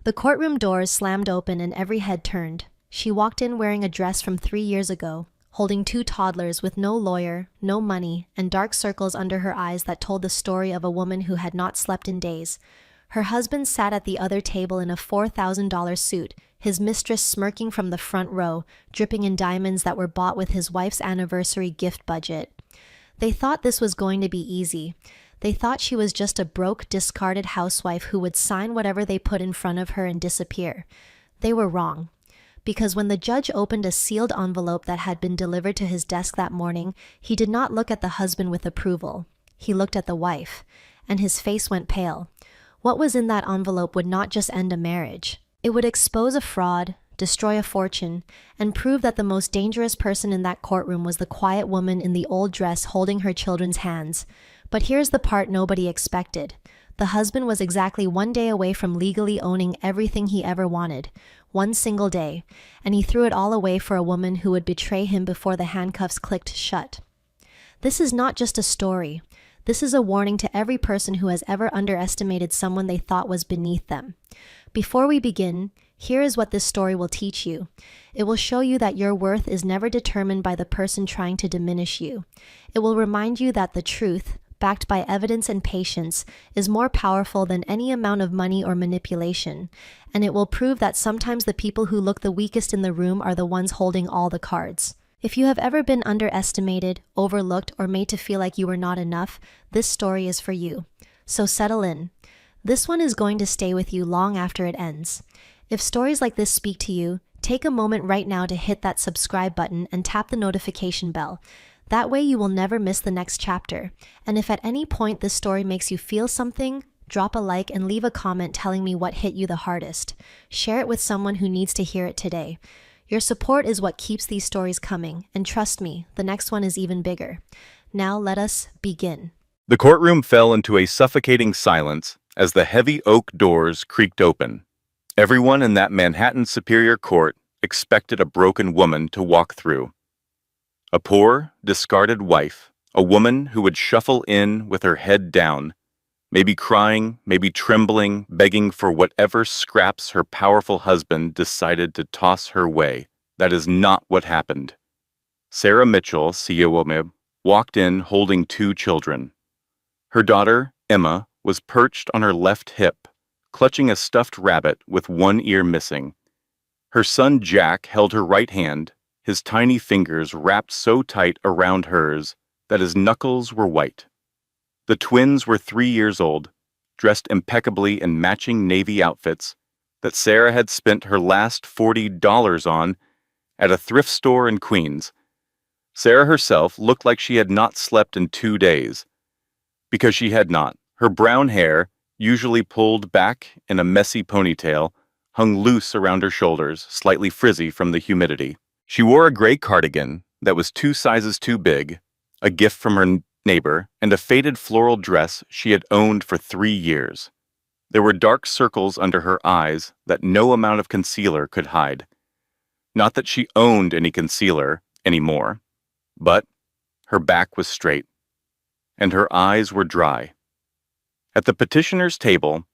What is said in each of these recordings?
The courtroom doors slammed open and every head turned. She walked in wearing a dress from 3 years ago, holding two toddlers with no lawyer, no money, and dark circles under her eyes that told the story of a woman who had not slept in days. Her husband sat at the other table in a $4,000 suit, his mistress smirking from the front row, dripping in diamonds that were bought with his wife's anniversary gift budget. They thought this was going to be easy. They thought she was just a broke, discarded housewife who would sign whatever they put in front of her and disappear. They were wrong. Because when the judge opened a sealed envelope that had been delivered to his desk that morning, he did not look at the husband with approval. He looked at the wife, and his face went pale. What was in that envelope would not just end a marriage. It would expose a fraud, destroy a fortune, and prove that the most dangerous person in that courtroom was the quiet woman in the old dress holding her children's hands. But here's the part nobody expected. The husband was exactly 1 day away from legally owning everything he ever wanted, one single day, and he threw it all away for a woman who would betray him before the handcuffs clicked shut. This is not just a story. This is a warning to every person who has ever underestimated someone they thought was beneath them. Before we begin, here is what this story will teach you. It will show you that your worth is never determined by the person trying to diminish you. It will remind you that the truth, backed by evidence and patience, is more powerful than any amount of money or manipulation. And it will prove that sometimes the people who look the weakest in the room are the ones holding all the cards. If you have ever been underestimated, overlooked, or made to feel like you were not enough, this story is for you. So settle in. This one is going to stay with you long after it ends. If stories like this speak to you, take a moment right now to hit that subscribe button and tap the notification bell. That way you will never miss the next chapter. And if at any point this story makes you feel something, drop a like and leave a comment telling me what hit you the hardest. Share it with someone who needs to hear it today. Your support is what keeps these stories coming, and trust me, the next one is even bigger. Now let us begin. The courtroom fell into a suffocating silence as the heavy oak doors creaked open. Everyone in that Manhattan Superior Court expected a broken woman to walk through. A poor, discarded wife, a woman who would shuffle in with her head down, maybe crying, maybe trembling, begging for whatever scraps her powerful husband decided to toss her way. That is not what happened. Sarah Mitchell, CEO, walked in holding two children. Her daughter, Emma, was perched on her left hip, clutching a stuffed rabbit with one ear missing. Her son Jack held her right hand, his tiny fingers wrapped so tight around hers that his knuckles were white. The twins were 3 years old, dressed impeccably in matching navy outfits that Sarah had spent her last $40 on at a thrift store in Queens. Sarah herself looked like she had not slept in 2 days. Because she had not. Her brown hair, usually pulled back in a messy ponytail, hung loose around her shoulders, slightly frizzy from the humidity. She wore a gray cardigan that was 2 sizes too big, a gift from her neighbor, and a faded floral dress she had owned for 3 years. There were dark circles under her eyes that no amount of concealer could hide. Not that she owned any concealer anymore, but her back was straight, and her eyes were dry. At the petitioner's table,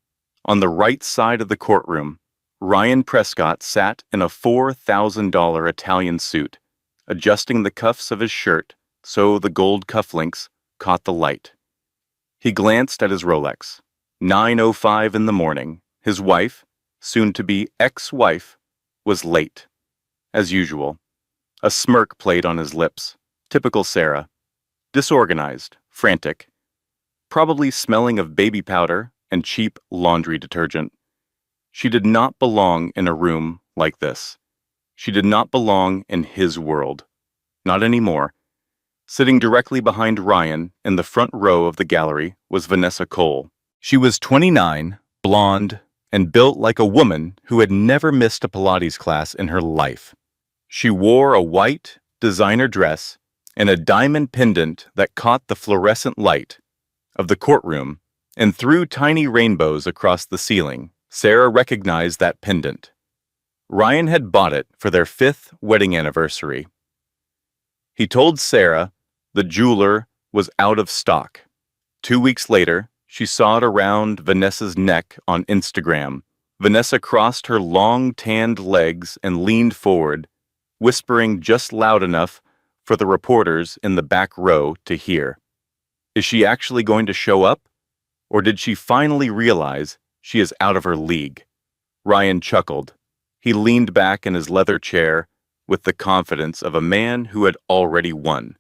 on the right side of the courtroom, Ryan Prescott sat in a $4,000 Italian suit, adjusting the cuffs of his shirt so the gold cufflinks caught the light. He glanced at his Rolex. 9:05 in the morning. His wife, soon-to-be ex-wife, was late. As usual, a smirk played on his lips. Typical Sarah. Disorganized, frantic, probably smelling of baby powder and cheap laundry detergent. She did not belong in a room like this. She did not belong in his world. Not anymore. Sitting directly behind Ryan in the front row of the gallery was Vanessa Cole. She was 29, blonde, and built like a woman who had never missed a Pilates class in her life. She wore a white, designer dress and a diamond pendant that caught the fluorescent light of the courtroom and threw tiny rainbows across the ceiling. Sarah recognized that pendant. Ryan had bought it for their 5th wedding anniversary. He told Sarah the jeweler was out of stock. 2 weeks later, she saw it around Vanessa's neck on Instagram, Vanessa crossed her long, tanned legs and leaned forward, whispering just loud enough for the reporters in the back row to hear. Is she actually going to show up? Or did she finally realize she is out of her league? Ryan chuckled. He leaned back in his leather chair with the confidence of a man who had already won.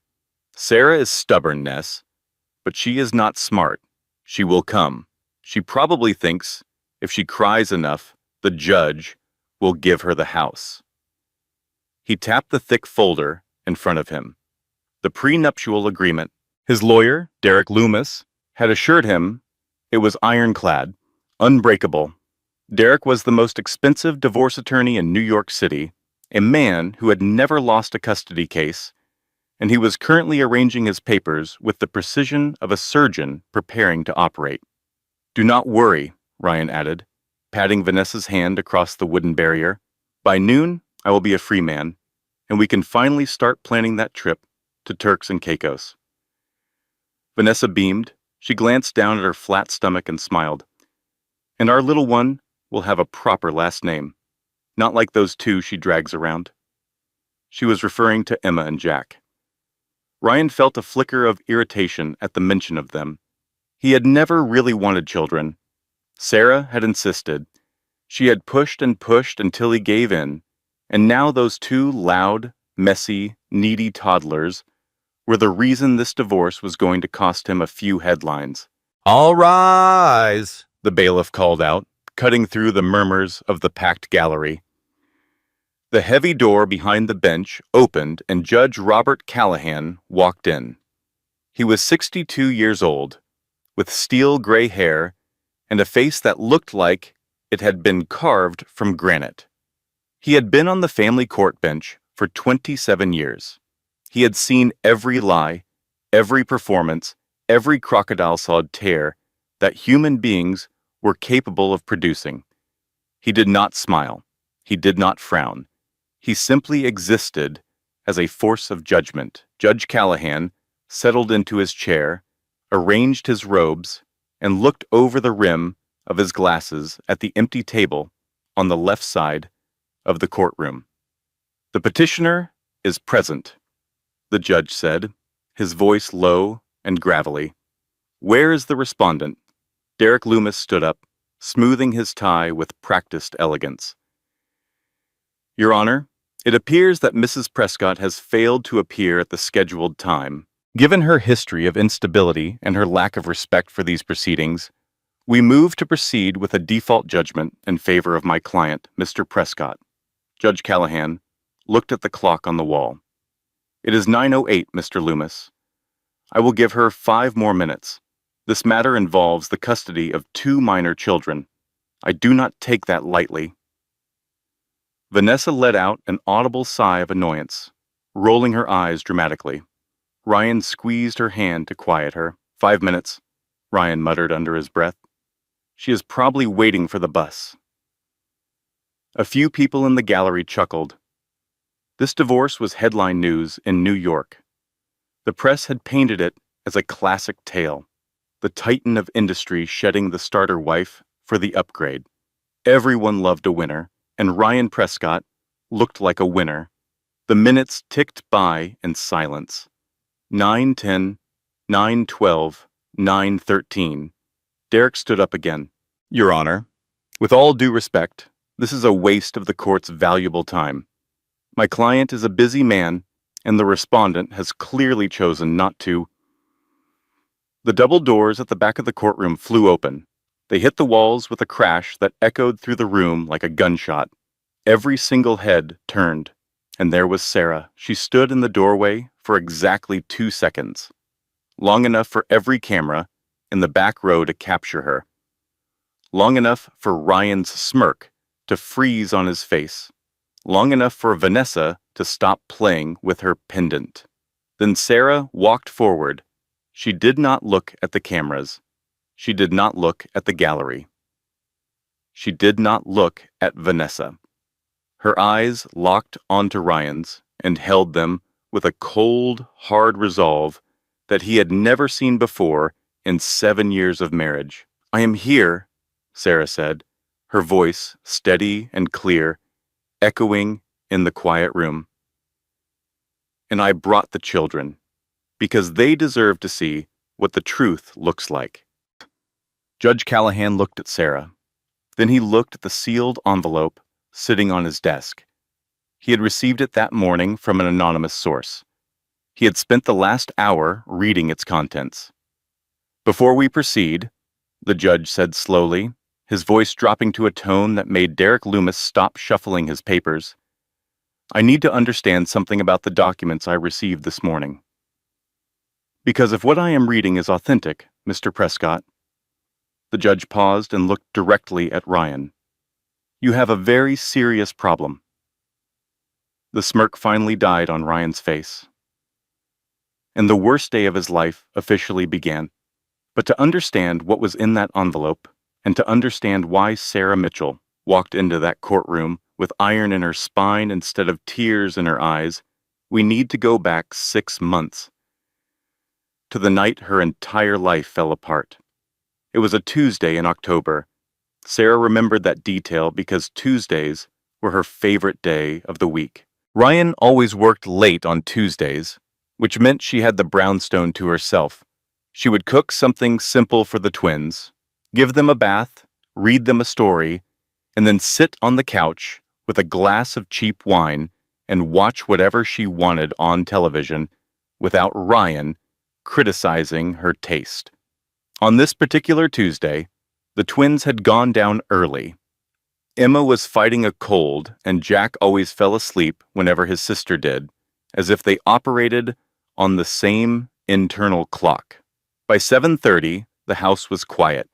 Sarah is stubborn, Ness, but she is not smart. She will come. She probably thinks if she cries enough, the judge will give her the house. He tapped the thick folder in front of him. The prenuptial agreement. His lawyer, Derek Loomis, had assured him it was ironclad, unbreakable. Derek was the most expensive divorce attorney in New York City, a man who had never lost a custody case, and he was currently arranging his papers with the precision of a surgeon preparing to operate. Do not worry, Ryan added, patting Vanessa's hand across the wooden barrier. By noon, I will be a free man, and we can finally start planning that trip to Turks and Caicos. Vanessa beamed. She glanced down at her flat stomach and smiled. And our little one will have a proper last name, not like those two she drags around. She was referring to Emma and Jack. Ryan felt a flicker of irritation at the mention of them. He had never really wanted children. Sarah had insisted. She had pushed and pushed until he gave in, and now those two loud, messy, needy toddlers were the reason this divorce was going to cost him a few headlines. All rise, The bailiff called out, cutting through the murmurs of the packed gallery. The heavy door behind the bench opened and Judge Robert Callahan walked in. He was 62 years old, with steel gray hair and a face that looked like it had been carved from granite. He had been on the family court bench for 27 years. He had seen every lie, every performance, every crocodile-sawed tear that human beings were capable of producing. He did not smile. He did not frown. He simply existed as a force of judgment. Judge Callahan settled into his chair, arranged his robes, and looked over the rim of his glasses at the empty table on the left side of the courtroom. The petitioner is present, the judge said, his voice low and gravelly. Where is the respondent? Derek Loomis stood up, smoothing his tie with practiced elegance. Your Honor, it appears that Mrs. Prescott has failed to appear at the scheduled time. Given her history of instability and her lack of respect for these proceedings, we move to proceed with a default judgment in favor of my client, Mr. Prescott. Judge Callahan looked at the clock on the wall. It is 9:08, Mr. Loomis. I will give her 5 more minutes. This matter involves the custody of 2 minor children. I do not take that lightly. Vanessa let out an audible sigh of annoyance, rolling her eyes dramatically. Ryan squeezed her hand to quiet her. 5 minutes, Ryan muttered under his breath. She is probably waiting for the bus. A few people in the gallery chuckled. This divorce was headline news in New York. The press had painted it as a classic tale, the titan of industry shedding the starter wife for the upgrade. Everyone loved a winner, and Ryan Prescott looked like a winner. The minutes ticked by in silence. 9:10, 9:12, 9:13. Derek stood up again. Your Honor, with all due respect, this is a waste of the court's valuable time. My client is a busy man, and the respondent has clearly chosen not to. The double doors at the back of the courtroom flew open. They hit the walls with a crash that echoed through the room like a gunshot. Every single head turned, and there was Sarah. She stood in the doorway for exactly 2 seconds, long enough for every camera in the back row to capture her, long enough for Ryan's smirk to freeze on his face, long enough for Vanessa to stop playing with her pendant. Then Sarah walked forward. She did not look at the cameras. She did not look at the gallery. She did not look at Vanessa. Her eyes locked onto Ryan's and held them with a cold, hard resolve that he had never seen before in 7 years of marriage. I am here, Sarah said, her voice steady and clear, echoing in the quiet room. And I brought the children, because they deserve to see what the truth looks like. Judge Callahan looked at Sarah. Then he looked at the sealed envelope sitting on his desk. He had received it that morning from an anonymous source. He had spent the last hour reading its contents. "Before we proceed," the judge said slowly, his voice dropping to a tone that made Derek Loomis stop shuffling his papers, "I need to understand something about the documents I received this morning. Because if what I am reading is authentic, Mr. Prescott," the judge paused and looked directly at Ryan, "you have a very serious problem." The smirk finally died on Ryan's face. And the worst day of his life officially began. But to understand what was in that envelope, and to understand why Sarah Mitchell walked into that courtroom with iron in her spine instead of tears in her eyes, we need to go back 6 months. To the night her entire life fell apart. It was a Tuesday in October. Sarah remembered that detail because Tuesdays were her favorite day of the week. Ryan always worked late on Tuesdays, which meant she had the brownstone to herself. She would cook something simple for the twins, give them a bath, read them a story, and then sit on the couch with a glass of cheap wine and watch whatever she wanted on television without Ryan criticizing her taste. On this particular Tuesday, the twins had gone down early. Emma was fighting a cold, and Jack always fell asleep whenever his sister did, as if they operated on the same internal clock. By 7:30, the house was quiet.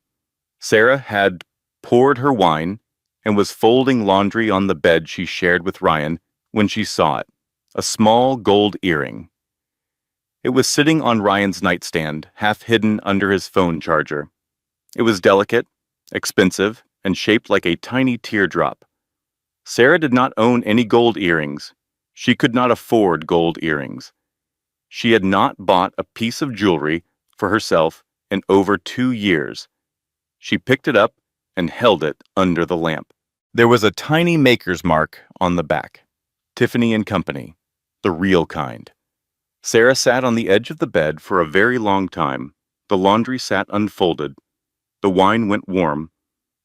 Sarah had poured her wine and was folding laundry on the bed she shared with Ryan when she saw it, a small gold earring. It was sitting on Ryan's nightstand, half hidden under his phone charger. It was delicate, expensive, and shaped like a tiny teardrop. Sarah did not own any gold earrings. She could not afford gold earrings. She had not bought a piece of jewelry for herself in over 2 years. She picked it up and held it under the lamp. There was a tiny maker's mark on the back. Tiffany & Company, the real kind. Sarah sat on the edge of the bed for a very long time. The laundry sat unfolded. The wine went warm.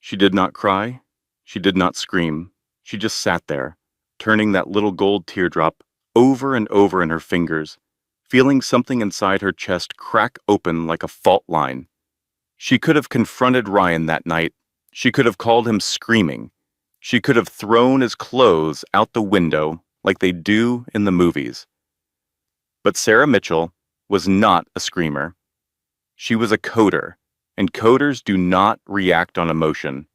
She did not cry. She did not scream. She just sat there, turning that little gold teardrop over and over in her fingers, feeling something inside her chest crack open like a fault line. She could have confronted Ryan that night. She could have called him screaming. She could have thrown his clothes out the window like they do in the movies. But Sarah Mitchell was not a screamer. She was a coder, and coders do not react on emotion.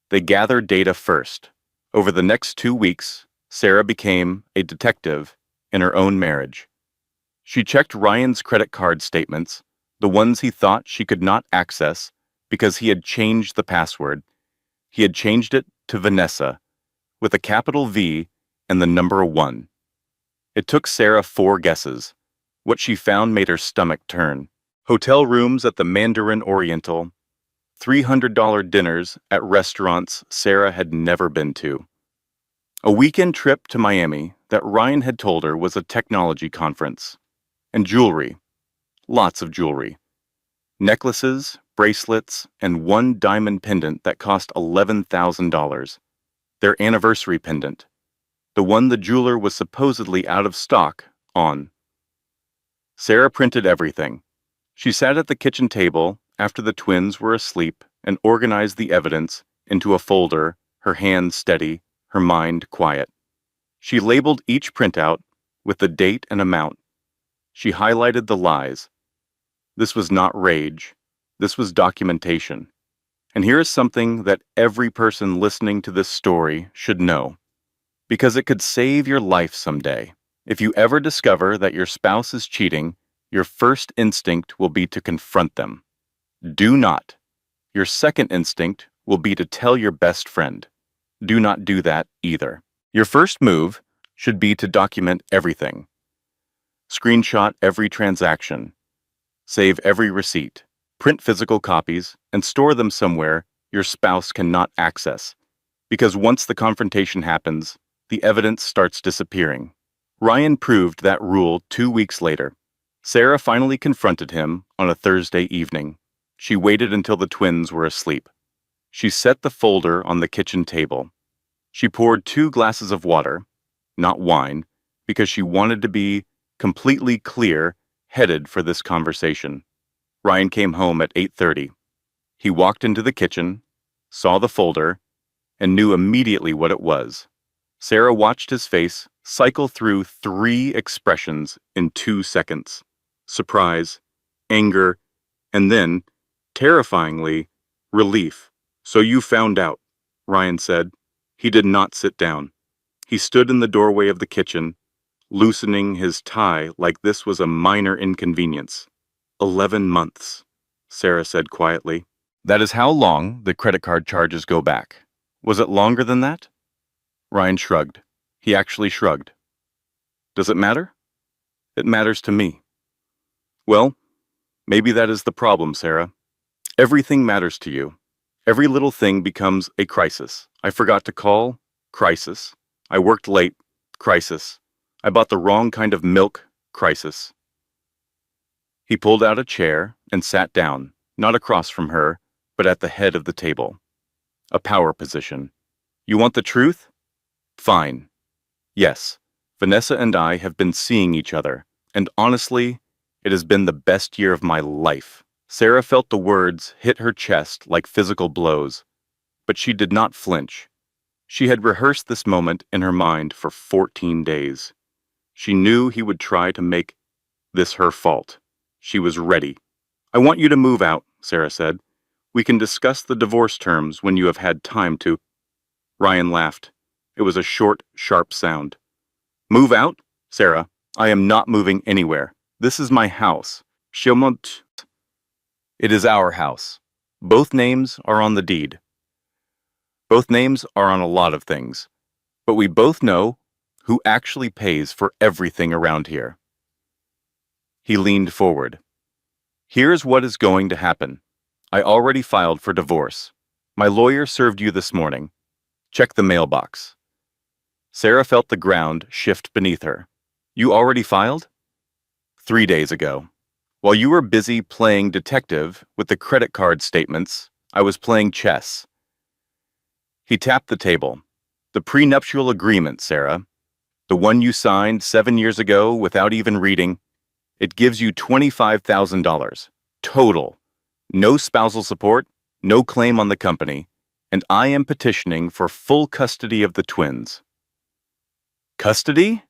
They gather data first. Over the next 2 weeks, Sarah became a detective in her own marriage. She checked Ryan's credit card statements, the ones he thought she could not access because he had changed the password. He had changed it to Vanessa, with a capital V and the number 1. It took Sarah 4 guesses. What she found made her stomach turn. Hotel rooms at the Mandarin Oriental, $300 dinners at restaurants Sarah had never been to. A weekend trip to Miami that Ryan had told her was a technology conference. And jewelry. Lots of jewelry. Necklaces, bracelets, and 1 diamond pendant that cost $11,000. Their anniversary pendant. The one the jeweler was supposedly out of stock on. Sarah printed everything. She sat at the kitchen table after the twins were asleep and organized the evidence into a folder, her hands steady, her mind quiet. She labeled each printout with the date and amount. She highlighted the lies. This was not rage. This was documentation. And here is something that every person listening to this story should know, because it could save your life someday. If you ever discover that your spouse is cheating, your first instinct will be to confront them. Do not. Your second instinct will be to tell your best friend. Do not do that either. Your first move should be to document everything. Screenshot every transaction. Save every receipt. Print physical copies and store them somewhere your spouse cannot access. Because once the confrontation happens, the evidence starts disappearing. Ryan proved that rule 2 weeks later. Sarah finally confronted him on a Thursday evening. She waited until the twins were asleep. She set the folder on the kitchen table. She poured 2 glasses of water, not wine, because she wanted to be completely clear-headed for this conversation. Ryan came home at 8:30. He walked into the kitchen, saw the folder, and knew immediately what it was. Sarah watched his face cycle through 3 expressions in 2 seconds. Surprise, anger, and then, terrifyingly, relief. "So you found out," Ryan said. He did not sit down. He stood in the doorway of the kitchen, loosening his tie like this was a minor inconvenience. 11 months, Sarah said quietly. That is how long the credit card charges go back. Was it longer than that? Ryan shrugged. He actually shrugged. Does it matter? It matters to me. Well, maybe that is the problem, Sarah. Everything matters to you. Every little thing becomes a crisis. I forgot to call, crisis. I worked late, crisis. I bought the wrong kind of milk, crisis. He pulled out a chair and sat down, not across from her, but at the head of the table. A power position. You want the truth? Fine. Yes, Vanessa and I have been seeing each other, and honestly, it has been the best year of my life. Sarah felt the words hit her chest like physical blows, but she did not flinch. She had rehearsed this moment in her mind for 14 days. She knew he would try to make this her fault. She was ready. I want you to move out, Sarah said. We can discuss the divorce terms when you have had time to. Ryan laughed. It was a short, sharp sound. Move out? Sarah, I am not moving anywhere. This is my house. It is our house. Both names are on the deed. Both names are on a lot of things. But we both know who actually pays for everything around here. He leaned forward. Here's what is going to happen. I already filed for divorce. My lawyer served you this morning. Check the mailbox. Sarah felt the ground shift beneath her. You already filed? 3 days ago. While you were busy playing detective with the credit card statements, I was playing chess. He tapped the table. The prenuptial agreement, Sarah. The one you signed 7 years ago without even reading. It gives you $25,000. Total. No spousal support, no claim on the company, and I am petitioning for full custody of the twins. Custody?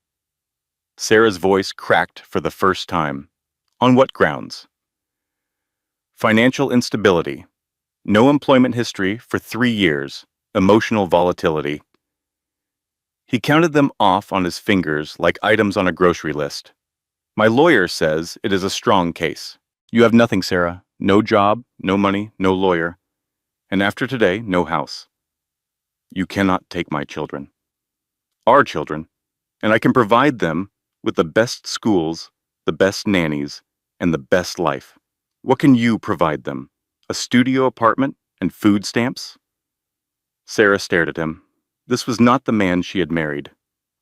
Sarah's voice cracked for the first time. On what grounds? Financial instability. No employment history for 3 years. Emotional volatility. He counted them off on his fingers like items on a grocery list. My lawyer says it is a strong case. You have nothing, Sarah. No job, no money, no lawyer. And after today, no house. You cannot take my children. Our children. And I can provide them with the best schools, the best nannies, and the best life. What can you provide them? A studio apartment and food stamps? Sarah stared at him. This was not the man she had married.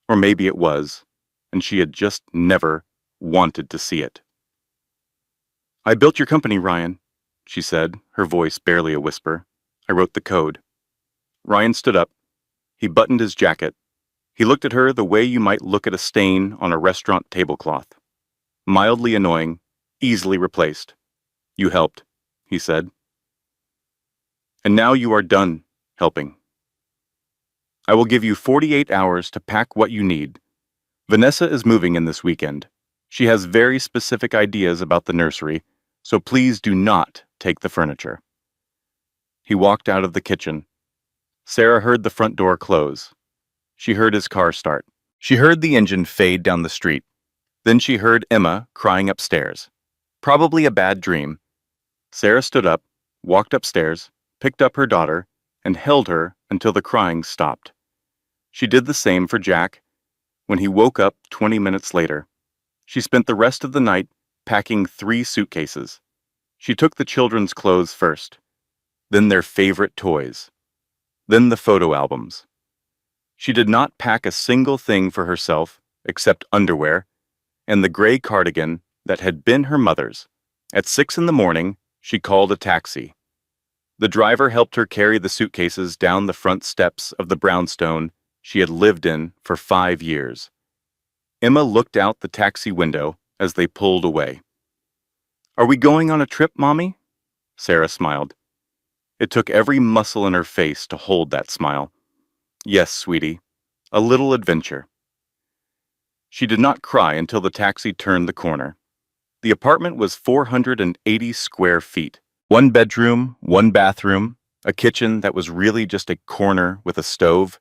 Or maybe it was, and she had just never wanted to see it. I built your company, Ryan, she said, her voice barely a whisper. I wrote the code. Ryan stood up. He buttoned his jacket. He looked at her the way you might look at a stain on a restaurant tablecloth. Mildly annoying, easily replaced. You helped, he said. And now you are done helping. I will give you 48 hours to pack what you need. Vanessa is moving in this weekend. She has very specific ideas about the nursery, so please do not take the furniture. He walked out of the kitchen. Sarah heard the front door close. She heard his car start. She heard the engine fade down the street. Then she heard Emma crying upstairs. Probably a bad dream. Sarah stood up, walked upstairs, picked up her daughter, and held her until the crying stopped. She did the same for Jack when he woke up 20 minutes later. She spent the rest of the night packing 3 suitcases. She took the children's clothes first, then their favorite toys. Then the photo albums. She did not pack a single thing for herself except underwear and the gray cardigan that had been her mother's. At 6 in the morning, she called a taxi. The driver helped her carry the suitcases down the front steps of the brownstone she had lived in for 5 years. Emma looked out the taxi window as they pulled away. "Are we going on a trip, Mommy?" Sarah smiled. It took every muscle in her face to hold that smile. "Yes, sweetie, a little adventure." She did not cry until the taxi turned the corner. The apartment was 480 square feet. One bedroom, one bathroom, a kitchen that was really just a corner with a stove,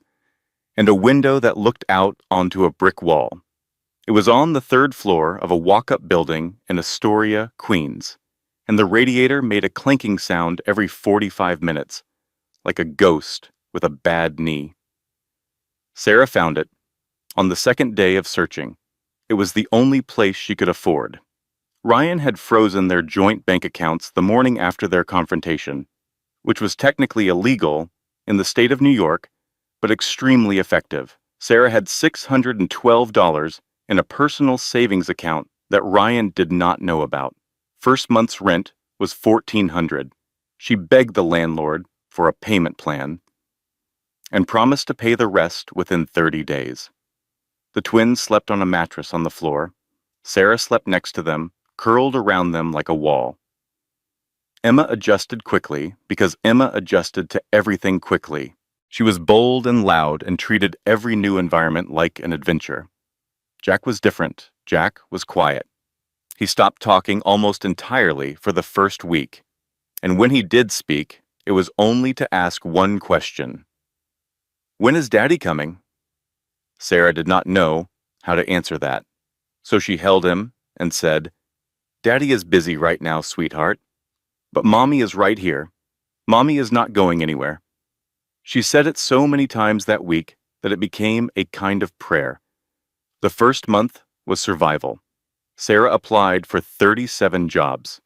and a window that looked out onto a brick wall. It was on the 3rd floor of a walk-up building in Astoria, Queens, and the radiator made a clanking sound every 45 minutes, like a ghost with a bad knee. Sarah found it. On the 2nd day of searching, it was the only place she could afford. Ryan had frozen their joint bank accounts the morning after their confrontation, which was technically illegal in the state of New York, but extremely effective. Sarah had $612 in a personal savings account that Ryan did not know about. First month's rent was $1,400. She begged the landlord for a payment plan and promised to pay the rest within 30 days. The twins slept on a mattress on the floor. Sarah slept next to them, curled around them like a wall. Emma adjusted quickly because Emma adjusted to everything quickly. She was bold and loud and treated every new environment like an adventure. Jack was different. Jack was quiet. He stopped talking almost entirely for the first week, and when he did speak, it was only to ask one question. "When is Daddy coming?" Sarah did not know how to answer that, so she held him and said, "Daddy is busy right now, sweetheart, but Mommy is right here. Mommy is not going anywhere." She said it so many times that week that it became a kind of prayer. The first month was survival. Sarah applied for 37 jobs.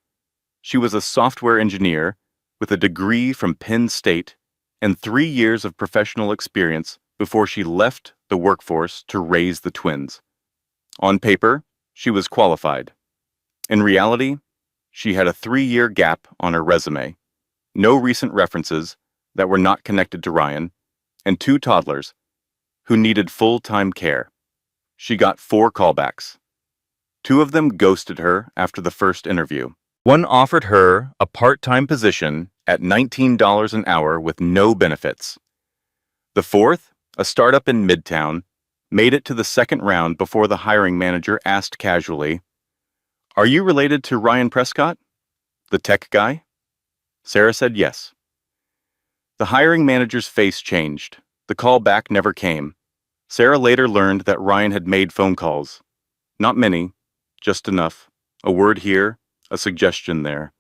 She was a software engineer with a degree from Penn State and 3 years of professional experience before she left the workforce to raise the twins. On paper, she was qualified. In reality, she had a 3-year gap on her resume, no recent references that were not connected to Ryan, and 2 toddlers who needed full-time care. She got 4 callbacks. 2 of them ghosted her after the first interview. One offered her a part-time position at $19 an hour with no benefits. The 4th, a startup in Midtown, made it to the 2nd round before the hiring manager asked casually, "Are you related to Ryan Prescott, the tech guy?" Sarah said yes. The hiring manager's face changed. The call back never came. Sarah later learned that Ryan had made phone calls. Not many, just enough. A word here, a suggestion there.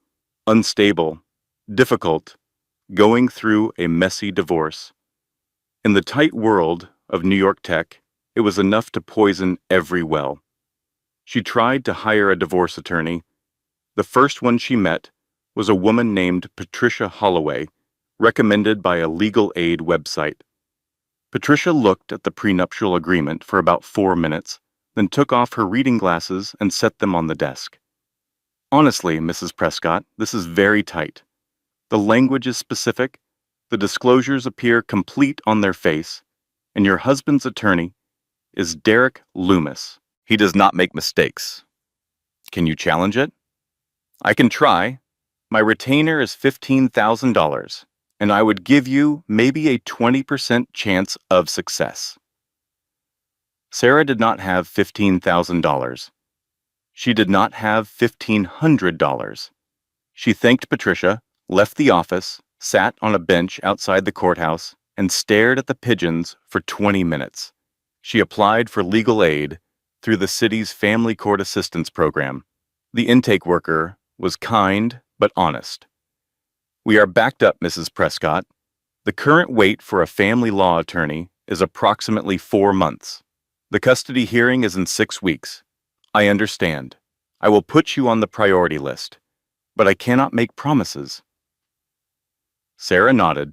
Unstable, difficult, going through a messy divorce. In the tight world of New York tech, it was enough to poison every well. She tried to hire a divorce attorney. The first one she met was a woman named Patricia Holloway, recommended by a legal aid website. Patricia looked at the prenuptial agreement for about 4 minutes, then took off her reading glasses and set them on the desk. "Honestly, Mrs. Prescott, this is very tight. The language is specific, the disclosures appear complete on their face, and your husband's attorney is Derek Loomis. He does not make mistakes. Can you challenge it?" "I can try. My retainer is $15,000, and I would give you maybe a 20% chance of success." Sarah did not have $15,000. She did not have $1,500. She thanked Patricia, left the office, sat on a bench outside the courthouse, and stared at the pigeons for 20 minutes. She applied for legal aid through the city's Family Court Assistance Program. The intake worker was kind but honest. "We are backed up, Mrs. Prescott. The current wait for a family law attorney is approximately 4 months. The custody hearing is in 6 weeks. I understand. I will put you on the priority list, but I cannot make promises." Sarah nodded.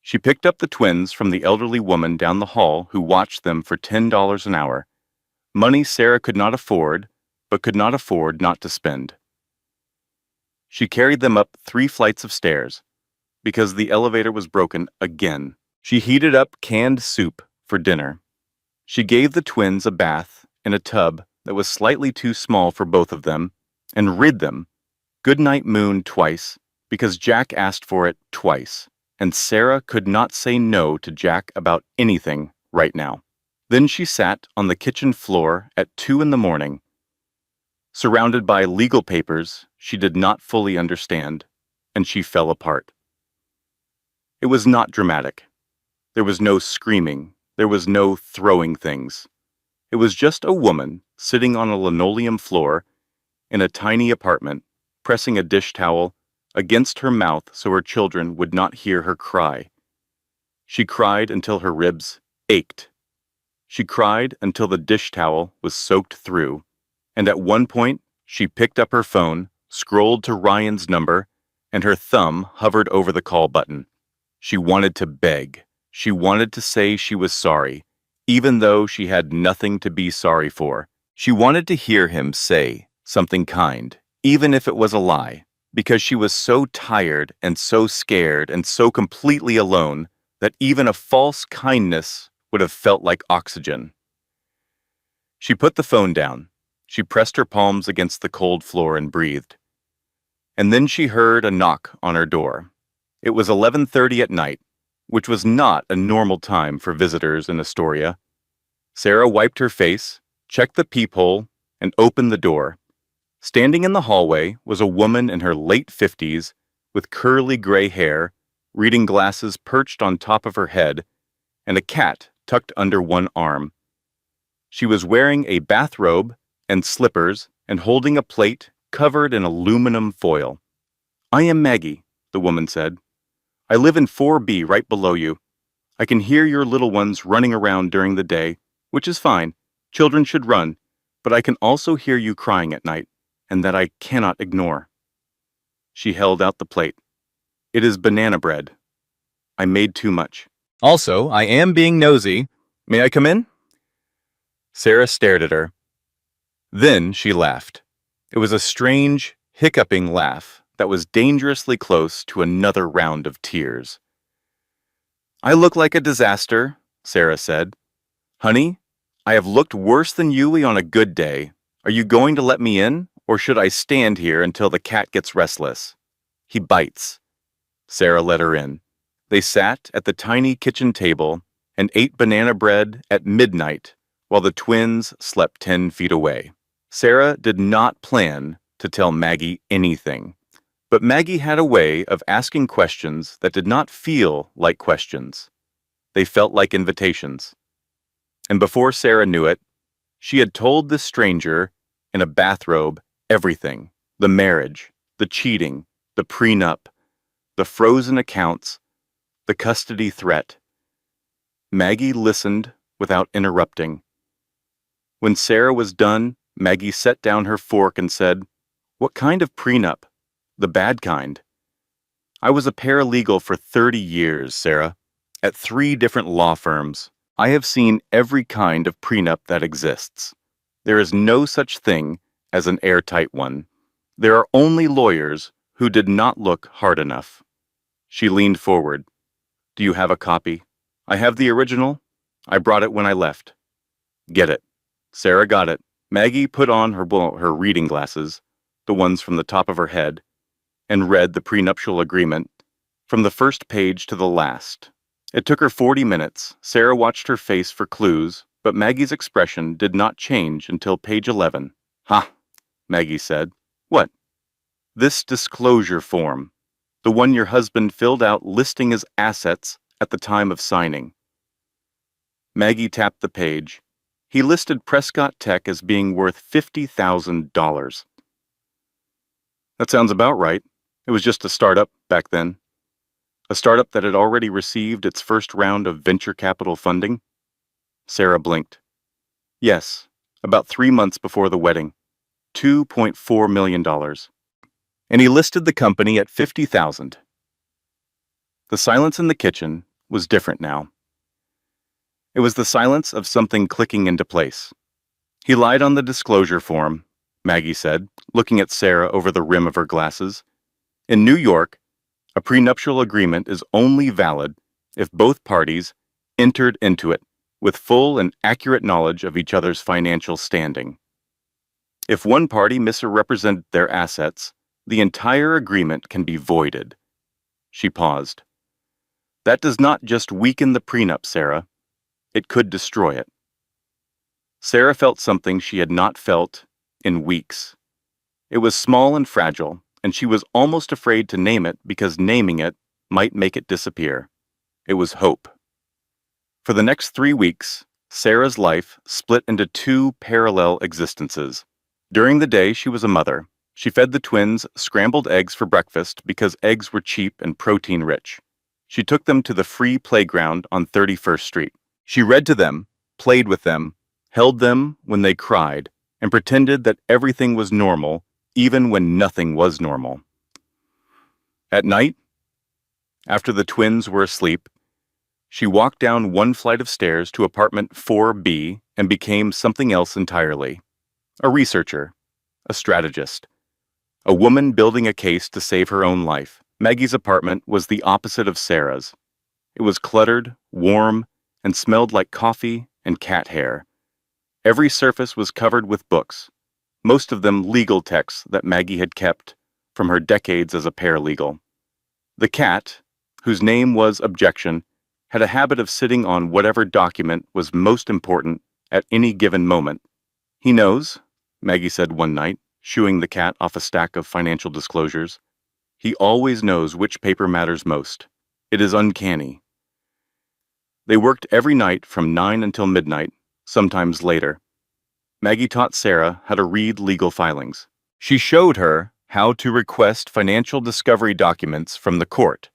She picked up the twins from the elderly woman down the hall who watched them for $10 an hour, money Sarah could not afford, but could not afford not to spend. She carried them up 3 flights of stairs, because the elevator was broken again. She heated up canned soup for dinner. She gave the twins a bath in a tub that was slightly too small for both of them, and rid them, goodnight moon twice, because Jack asked for it twice, and Sarah could not say no to Jack about anything right now. Then she sat on the kitchen floor at 2 in the morning, surrounded by legal papers she did not fully understand, and she fell apart. It was not dramatic. There was no screaming. There was no throwing things. It was just a woman sitting on a linoleum floor in a tiny apartment, pressing a dish towel against her mouth so her children would not hear her cry. She cried until her ribs ached. She cried until the dish towel was soaked through, and at one point she picked up her phone, scrolled to Ryan's number, and her thumb hovered over the call button. She wanted to beg. She wanted to say she was sorry, even though she had nothing to be sorry for. She wanted to hear him say something kind, even if it was a lie, because she was so tired and so scared and so completely alone that even a false kindness would have felt like oxygen. She put the phone down. She pressed her palms against the cold floor and breathed. And then she heard a knock on her door. It was 11:30 at night, which was not a normal time for visitors in Astoria. Sarah wiped her face, checked the peephole, and opened the door. Standing in the hallway was a woman in her late 50s with curly gray hair, reading glasses perched on top of her head, and a cat tucked under one arm. She was wearing a bathrobe and slippers and holding a plate covered in aluminum foil. "I am Maggie," the woman said. "I live in 4B right below you. I can hear your little ones running around during the day, which is fine. Children should run, but I can also hear you crying at night, and that I cannot ignore." She held out the plate. "It is banana bread. I made too much. Also, I am being nosy. May I come in?" Sarah stared at her. Then she laughed. It was a strange, hiccuping laugh that was dangerously close to another round of tears. "I look like a disaster," Sarah said. "Honey, I have looked worse than you on a good day. Are you going to let me in, or should I stand here until the cat gets restless? He bites." Sarah let her in. They sat at the tiny kitchen table and ate banana bread at midnight while the twins slept 10 feet away. Sarah did not plan to tell Maggie anything, but Maggie had a way of asking questions that did not feel like questions. They felt like invitations. And before Sarah knew it, she had told this stranger in a bathrobe everything: the marriage, the cheating, the prenup, the frozen accounts, the custody threat. Maggie listened without interrupting. When Sarah was done, Maggie set down her fork and said, "What kind of prenup?" "The bad kind." "I was a paralegal for 30 years, Sarah, at 3 different law firms. I have seen every kind of prenup that exists. There is no such thing as an airtight one. There are only lawyers who did not look hard enough." She leaned forward. "Do you have a copy?" "I have the original. I brought it when I left." "Get it." Sarah got it. Maggie put on her reading glasses, the ones from the top of her head, and read the prenuptial agreement from the first page to the last. It took her 40 minutes. Sarah watched her face for clues, but Maggie's expression did not change until page 11. "Ha," Maggie said. "What?" "This disclosure form, the one your husband filled out listing his assets at the time of signing." Maggie tapped the page. He listed Prescott Tech as being worth $50,000. "That sounds about right. It was just a startup back then. A startup that had already received its first round of venture capital funding." Sarah blinked. "Yes, about 3 months before the wedding. $2.4 million. And he listed the company at $50,000. The silence in the kitchen was different now. It was the silence of something clicking into place. He lied on the disclosure form, Maggie said, looking at Sarah over the rim of her glasses. In New York, a prenuptial agreement is only valid if both parties entered into it with full and accurate knowledge of each other's financial standing. If one party misrepresented their assets, the entire agreement can be voided. She paused. That does not just weaken the prenup, Sarah. It could destroy it. Sarah felt something she had not felt in weeks. It was small and fragile, and she was almost afraid to name it because naming it might make it disappear. It was hope. For the next 3 weeks, Sarah's life split into 2 parallel existences. During the day, she was a mother. She fed the twins scrambled eggs for breakfast because eggs were cheap and protein-rich. She took them to the free playground on 31st Street. She read to them, played with them, held them when they cried, and pretended that everything was normal, even when nothing was normal. At night, after the twins were asleep, she walked down one flight of stairs to apartment 4B and became something else entirely. A researcher, a strategist, a woman building a case to save her own life. Maggie's apartment was the opposite of Sarah's. It was cluttered, warm, and smelled like coffee and cat hair. Every surface was covered with books, most of them legal texts that Maggie had kept from her decades as a paralegal. The cat, whose name was Objection, had a habit of sitting on whatever document was most important at any given moment. He knows, Maggie said one night, shooing the cat off a stack of financial disclosures. He always knows which paper matters most. It is uncanny. They worked every night from 9 until midnight, sometimes later. Maggie taught Sarah how to read legal filings. She showed her how to request financial discovery documents from the court.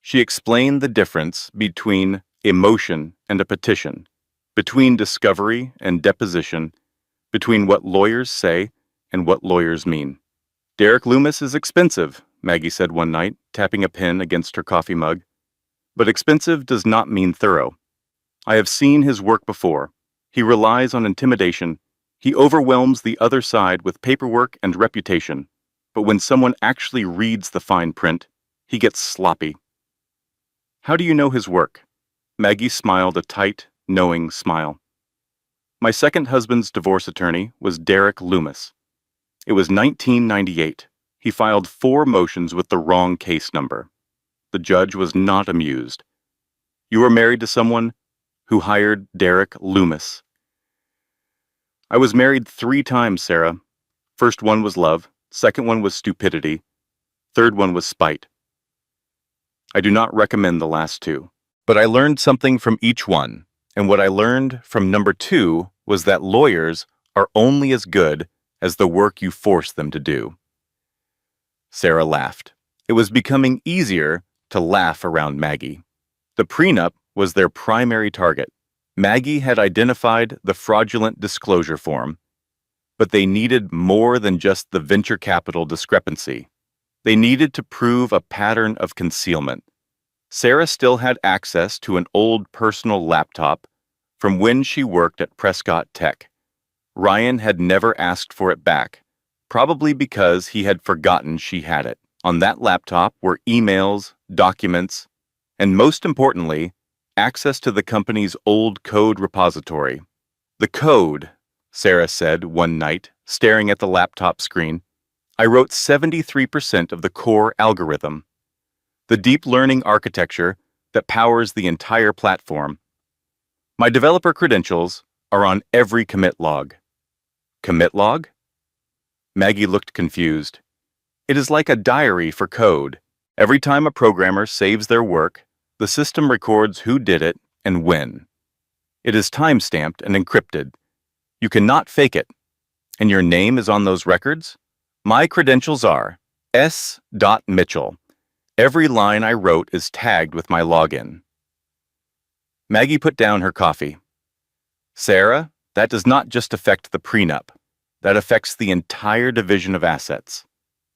She explained the difference between a motion and a petition, between discovery and deposition, between what lawyers say and what lawyers mean. Derek Loomis is expensive, Maggie said one night, tapping a pen against her coffee mug. But expensive does not mean thorough. I have seen his work before. He relies on intimidation. He overwhelms the other side with paperwork and reputation. But when someone actually reads the fine print, he gets sloppy. How do you know his work? Maggie smiled a tight, knowing smile. My second husband's divorce attorney was Derek Loomis. It was 1998. He filed 4 motions with the wrong case number. The judge was not amused. You were married to someone who hired Derek Loomis. I was married 3 times, Sarah. First one was love. Second one was stupidity. Third one was spite. I do not recommend the last 2. But I learned something from each one, and what I learned from number 2 was that lawyers are only as good as the work you force them to do. Sarah laughed. It was becoming easier to laugh around Maggie. The prenup was their primary target. Maggie had identified the fraudulent disclosure form, but they needed more than just the venture capital discrepancy. They needed to prove a pattern of concealment. Sarah still had access to an old personal laptop from when she worked at Prescott Tech. Ryan had never asked for it back, probably because he had forgotten she had it. On that laptop were emails, documents, and most importantly, access to the company's old code repository. The code, Sarah said one night, staring at the laptop screen. I wrote 73% of the core algorithm, the deep learning architecture that powers the entire platform. My developer credentials are on every commit log. Commit log? Maggie looked confused. It is like a diary for code. Every time a programmer saves their work, the system records who did it and when. It is time-stamped and encrypted. You cannot fake it. And your name is on those records? My credentials are S. Mitchell. Every line I wrote is tagged with my login. Maggie put down her coffee. Sarah, that does not just affect the prenup. That affects the entire division of assets.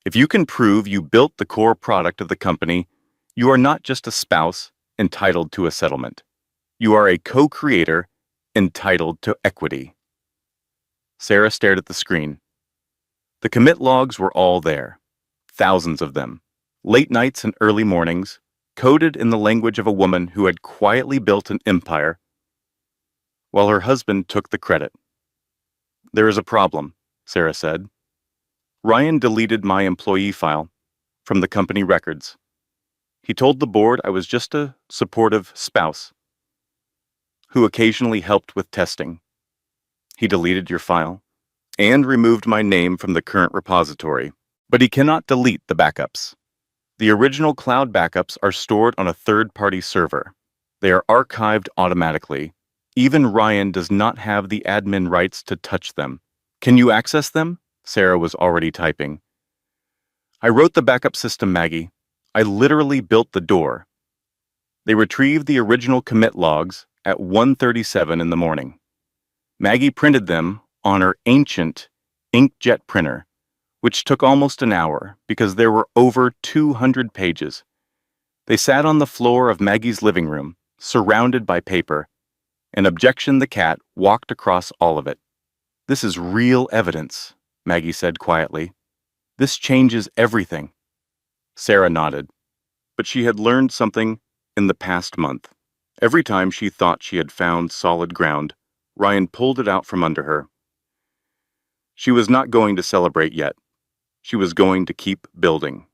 If you can prove you built the core product of the company, you are not just a spouse, entitled to a settlement. You are a co-creator entitled to equity. Sarah stared at the screen. The commit logs were all there, thousands of them, late nights and early mornings, coded in the language of a woman who had quietly built an empire while her husband took the credit. There is a problem, Sarah said. Ryan deleted my employee file from the company records. He told the board I was just a supportive spouse who occasionally helped with testing. He deleted your file and removed my name from the current repository, but he cannot delete the backups. The original cloud backups are stored on a third-party server. They are archived automatically. Even Ryan does not have the admin rights to touch them. Can you access them? Sarah was already typing. I wrote the backup system, Maggie. I literally built the door. They retrieved the original commit logs at 1:37 in the morning. Maggie printed them on her ancient inkjet printer, which took almost an hour because there were over 200 pages. They sat on the floor of Maggie's living room, surrounded by paper, and Objection the cat walked across all of it. This is real evidence, Maggie said quietly. This changes everything. Sarah nodded, but she had learned something in the past month. Every time she thought she had found solid ground, Ryan pulled it out from under her. She was not going to celebrate yet. She was going to keep building.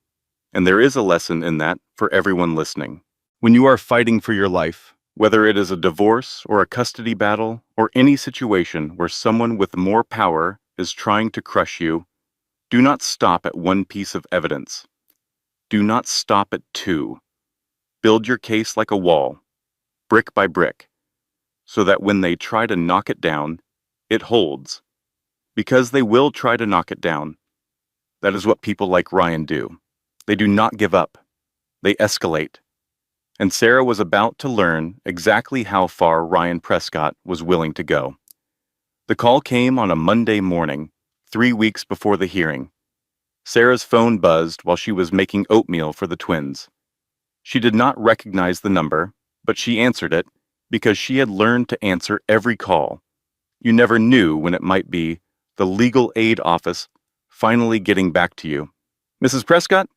And there is a lesson in that for everyone listening. When you are fighting for your life, whether it is a divorce or a custody battle or any situation where someone with more power is trying to crush you, do not stop at one piece of evidence. Do not stop at two. Build your case like a wall, brick by brick, so that when they try to knock it down, it holds. Because they will try to knock it down. That is what people like Ryan do. They do not give up. They escalate. And Sarah was about to learn exactly how far Ryan Prescott was willing to go. The call came on a Monday morning, 3 weeks before the hearing. Sarah's phone buzzed while she was making oatmeal for the twins. She did not recognize the number, but she answered it because she had learned to answer every call. You never knew when it might be the legal aid office finally getting back to you. Mrs. Prescott,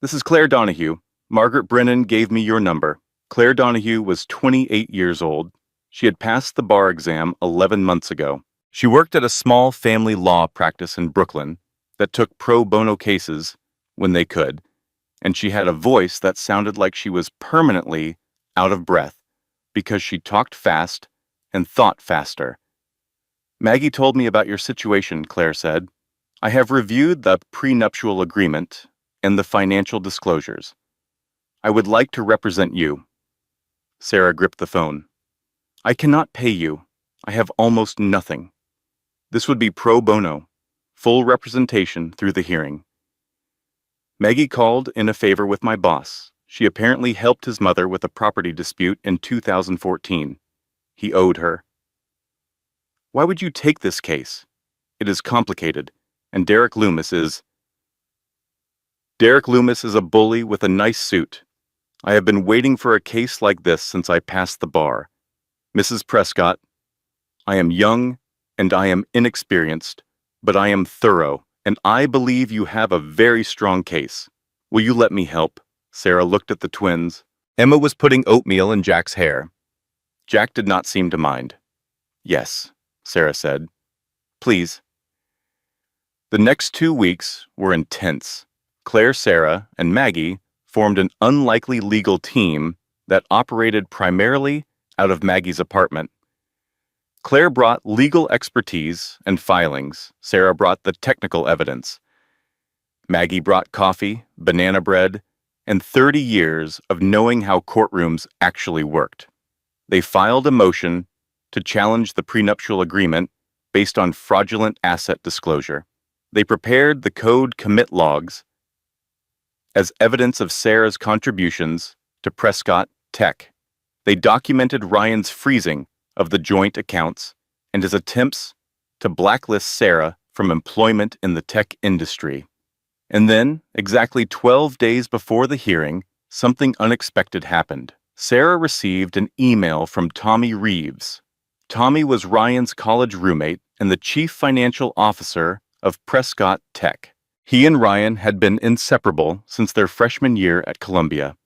this is Claire Donahue. Margaret Brennan gave me your number. Claire Donahue was 28 years old. She had passed the bar exam 11 months ago. She worked at a small family law practice in Brooklyn that took pro bono cases when they could, and she had a voice that sounded like she was permanently out of breath because she talked fast and thought faster. Maggie told me about your situation, Claire said. I have reviewed the prenuptial agreement and the financial disclosures. I would like to represent you. Sarah gripped the phone. I cannot pay you. I have almost nothing. This would be pro bono, full representation through the hearing. Maggie called in a favor with my boss. She apparently helped his mother with a property dispute in 2014. He owed her. Why would you take this case? It is complicated, and Derek Loomis is a bully with a nice suit. I have been waiting for a case like this since I passed the bar. Mrs. Prescott, I am young and I am inexperienced, but I am thorough, and I believe you have a very strong case. Will you let me help? Sarah looked at the twins. Emma was putting oatmeal in Jack's hair. Jack did not seem to mind. Yes, Sarah said. Please. The next 2 weeks were intense. Claire, Sarah, and Maggie formed an unlikely legal team that operated primarily out of Maggie's apartment. Claire brought legal expertise and filings. Sarah brought the technical evidence. Maggie brought coffee, banana bread, and 30 years of knowing how courtrooms actually worked. They filed a motion to challenge the prenuptial agreement based on fraudulent asset disclosure. They prepared the code commit logs as evidence of Sarah's contributions to Prescott Tech. They documented Ryan's freezing of the joint accounts and his attempts to blacklist Sarah from employment in the tech industry. And then, exactly 12 days before the hearing, something unexpected happened. Sarah received an email from Tommy Reeves. Tommy was Ryan's college roommate and the chief financial officer of Prescott Tech. He and Ryan had been inseparable since their freshman year at Columbia.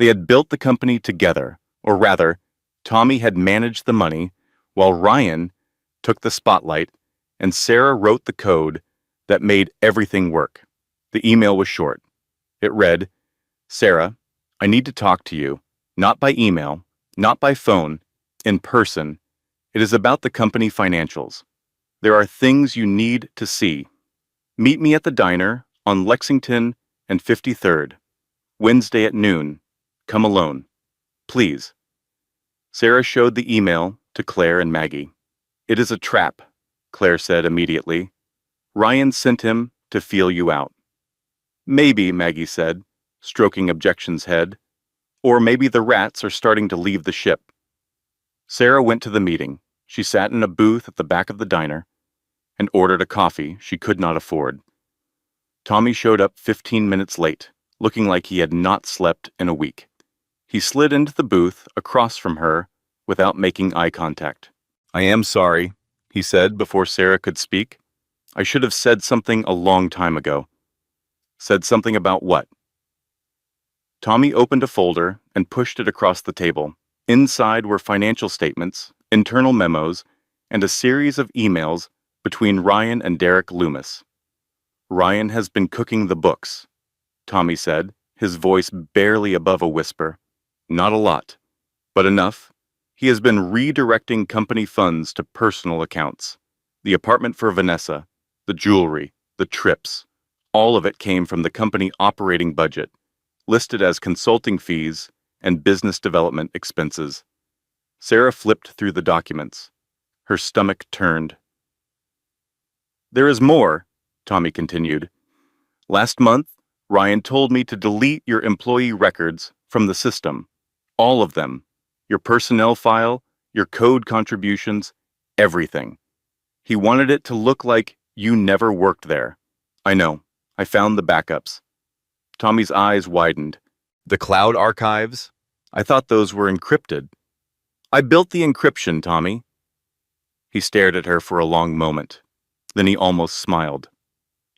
They had built the company together, or rather, Tommy had managed the money, while Ryan took the spotlight, and Sarah wrote the code that made everything work. The email was short. It read, "Sarah, I need to talk to you, not by email, not by phone, in person. It is about the company financials. There are things you need to see. Meet me at the diner on Lexington and 53rd, Wednesday at noon. Come alone. Please." Sarah showed the email to Claire and Maggie. "It is a trap," Claire said immediately. "Ryan sent him to feel you out." "Maybe," Maggie said, stroking Objection's head. "Or maybe the rats are starting to leave the ship." Sarah went to the meeting. She sat in a booth at the back of the diner and ordered a coffee she could not afford. Tommy showed up 15 minutes late, looking like he had not slept in a week. He slid into the booth across from her without making eye contact. "I am sorry," he said before Sarah could speak. "I should have said something a long time ago." "Said something about what?" Tommy opened a folder and pushed it across the table. Inside were financial statements, internal memos, and a series of emails between Ryan and Derek Loomis. "Ryan has been cooking the books," Tommy said, his voice barely above a whisper. "Not a lot, but enough. He has been redirecting company funds to personal accounts. The apartment for Vanessa, the jewelry, the trips, all of it came from the company operating budget, listed as consulting fees and business development expenses." Sarah flipped through the documents. Her stomach turned. "There is more," Tommy continued. "Last month, Ryan told me to delete your employee records from the system. All of them. Your personnel file, your code contributions, everything. He wanted it to look like you never worked there. I know. I found the backups." Tommy's eyes widened. "The cloud archives? I thought those were encrypted." "I built the encryption, Tommy." He stared at her for a long moment. Then he almost smiled.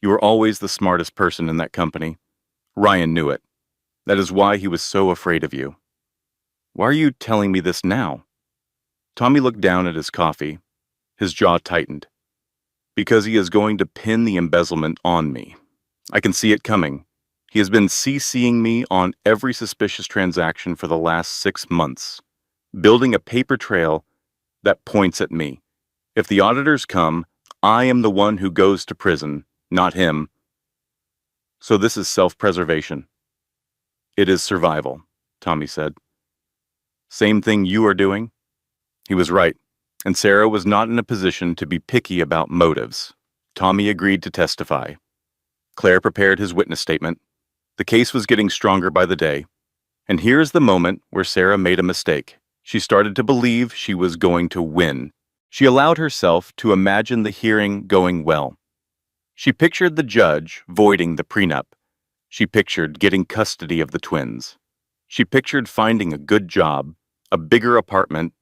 "You were always the smartest person in that company. Ryan knew it. That is why he was so afraid of you." "Why are you telling me this now?" Tommy looked down at his coffee. His jaw tightened. "Because he is going to pin the embezzlement on me. I can see it coming. He has been CCing me on every suspicious transaction for the last 6 months, building a paper trail that points at me. If the auditors come, I am the one who goes to prison, not him. So this is self-preservation." "It is survival," Tommy said. "Same thing you are doing?" He was right, and Sarah was not in a position to be picky about motives. Tommy agreed to testify. Claire prepared his witness statement. The case was getting stronger by the day. And here is the moment where Sarah made a mistake. She started to believe she was going to win. She allowed herself to imagine the hearing going well. She pictured the judge voiding the prenup. She pictured getting custody of the twins. She pictured finding a good job, a bigger apartment,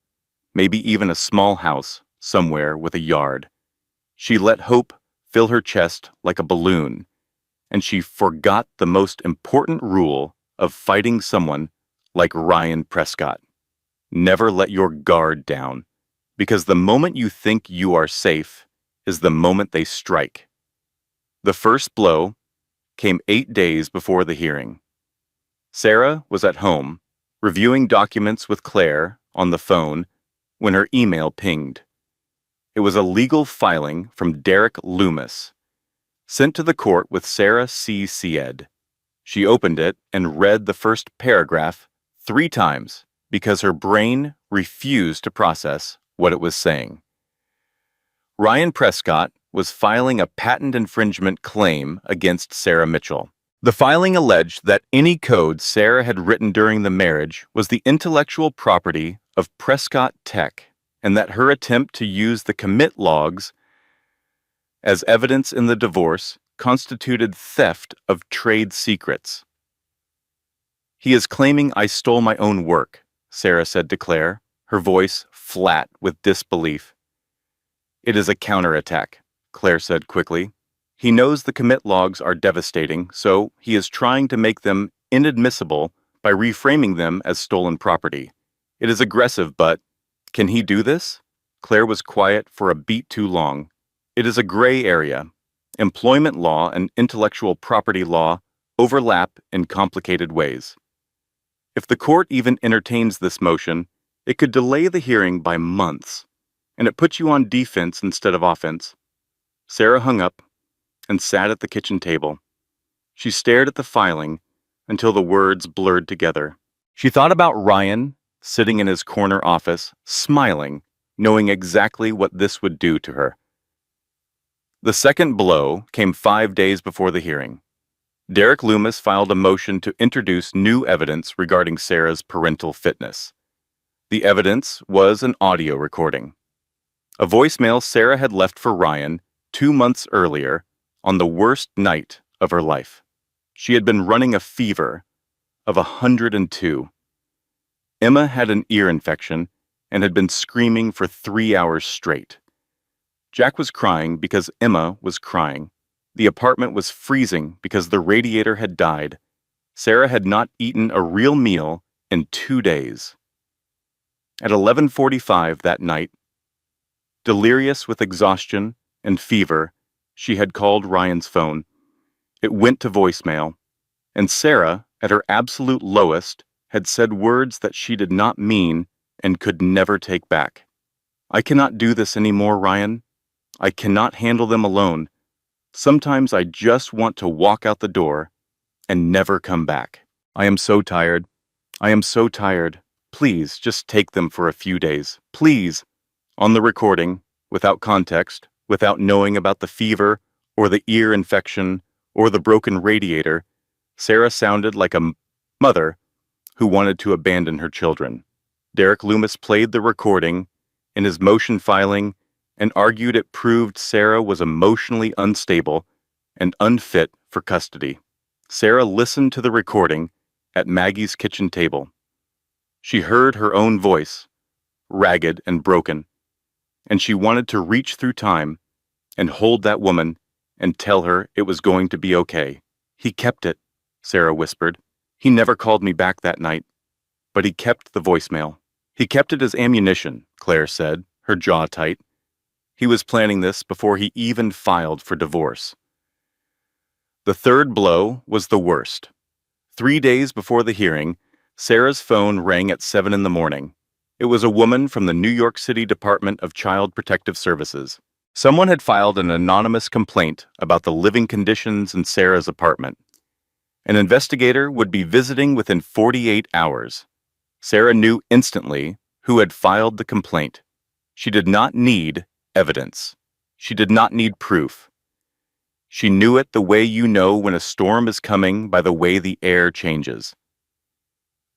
maybe even a small house somewhere with a yard. She let hope fill her chest like a balloon, and she forgot the most important rule of fighting someone like Ryan Prescott. Never let your guard down, because the moment you think you are safe is the moment they strike. The first blow came 8 days before the hearing. Sarah was at home, reviewing documents with Claire on the phone when her email pinged. It was a legal filing from Derek Loomis, sent to the court with Sarah C. Sied. She opened it and read the first paragraph 3 times because her brain refused to process what it was saying. Ryan Prescott was filing a patent infringement claim against Sarah Mitchell. The filing alleged that any code Sarah had written during the marriage was the intellectual property of Prescott Tech, and that her attempt to use the commit logs as evidence in the divorce constituted theft of trade secrets. He is claiming I stole my own work, Sarah said to Claire, her voice flat with disbelief. It is a counterattack, Claire said quickly. He knows the commit logs are devastating, so he is trying to make them inadmissible by reframing them as stolen property. It is aggressive, but can he do this? Claire was quiet for a beat too long. It is a gray area. Employment law and intellectual property law overlap in complicated ways. If the court even entertains this motion, it could delay the hearing by months, and it puts you on defense instead of offense. Sarah hung up and sat at the kitchen table. She stared at the filing until the words blurred together. She thought about Ryan sitting in his corner office, smiling, knowing exactly what this would do to her. The second blow came 5 days before the hearing. Derek Loomis filed a motion to introduce new evidence regarding Sarah's parental fitness. The evidence was an audio recording. A voicemail Sarah had left for Ryan 2 months earlier on the worst night of her life. She had been running a fever of 102. Emma had an ear infection and had been screaming for 3 hours straight. Jack was crying because Emma was crying. The apartment was freezing because the radiator had died. Sarah had not eaten a real meal in 2 days. At 11:45 that night, delirious with exhaustion and fever, she had called Ryan's phone. It went to voicemail, and Sarah, at her absolute lowest, had said words that she did not mean and could never take back. I cannot do this anymore, Ryan. I cannot handle them alone. Sometimes I just want to walk out the door and never come back. I am so tired. I am so tired. Please, just take them for a few days. Please. On the recording, without context, without knowing about the fever or the ear infection or the broken radiator, Sarah sounded like a mother who wanted to abandon her children. Derek Loomis played the recording in his motion filing and argued it proved Sarah was emotionally unstable and unfit for custody. Sarah listened to the recording at Maggie's kitchen table. She heard her own voice, ragged and broken, and she wanted to reach through time and hold that woman and tell her it was going to be okay. He kept it, Sarah whispered. He never called me back that night, but he kept the voicemail. He kept it as ammunition, Claire said, her jaw tight. He was planning this before he even filed for divorce. The third blow was the worst. 3 days before the hearing, Sarah's phone rang at 7 in the morning. It was a woman from the New York City Department of Child Protective Services. Someone had filed an anonymous complaint about the living conditions in Sarah's apartment. An investigator would be visiting within 48 hours. Sarah knew instantly who had filed the complaint. She did not need evidence. She did not need proof. She knew it the way you know when a storm is coming by the way the air changes.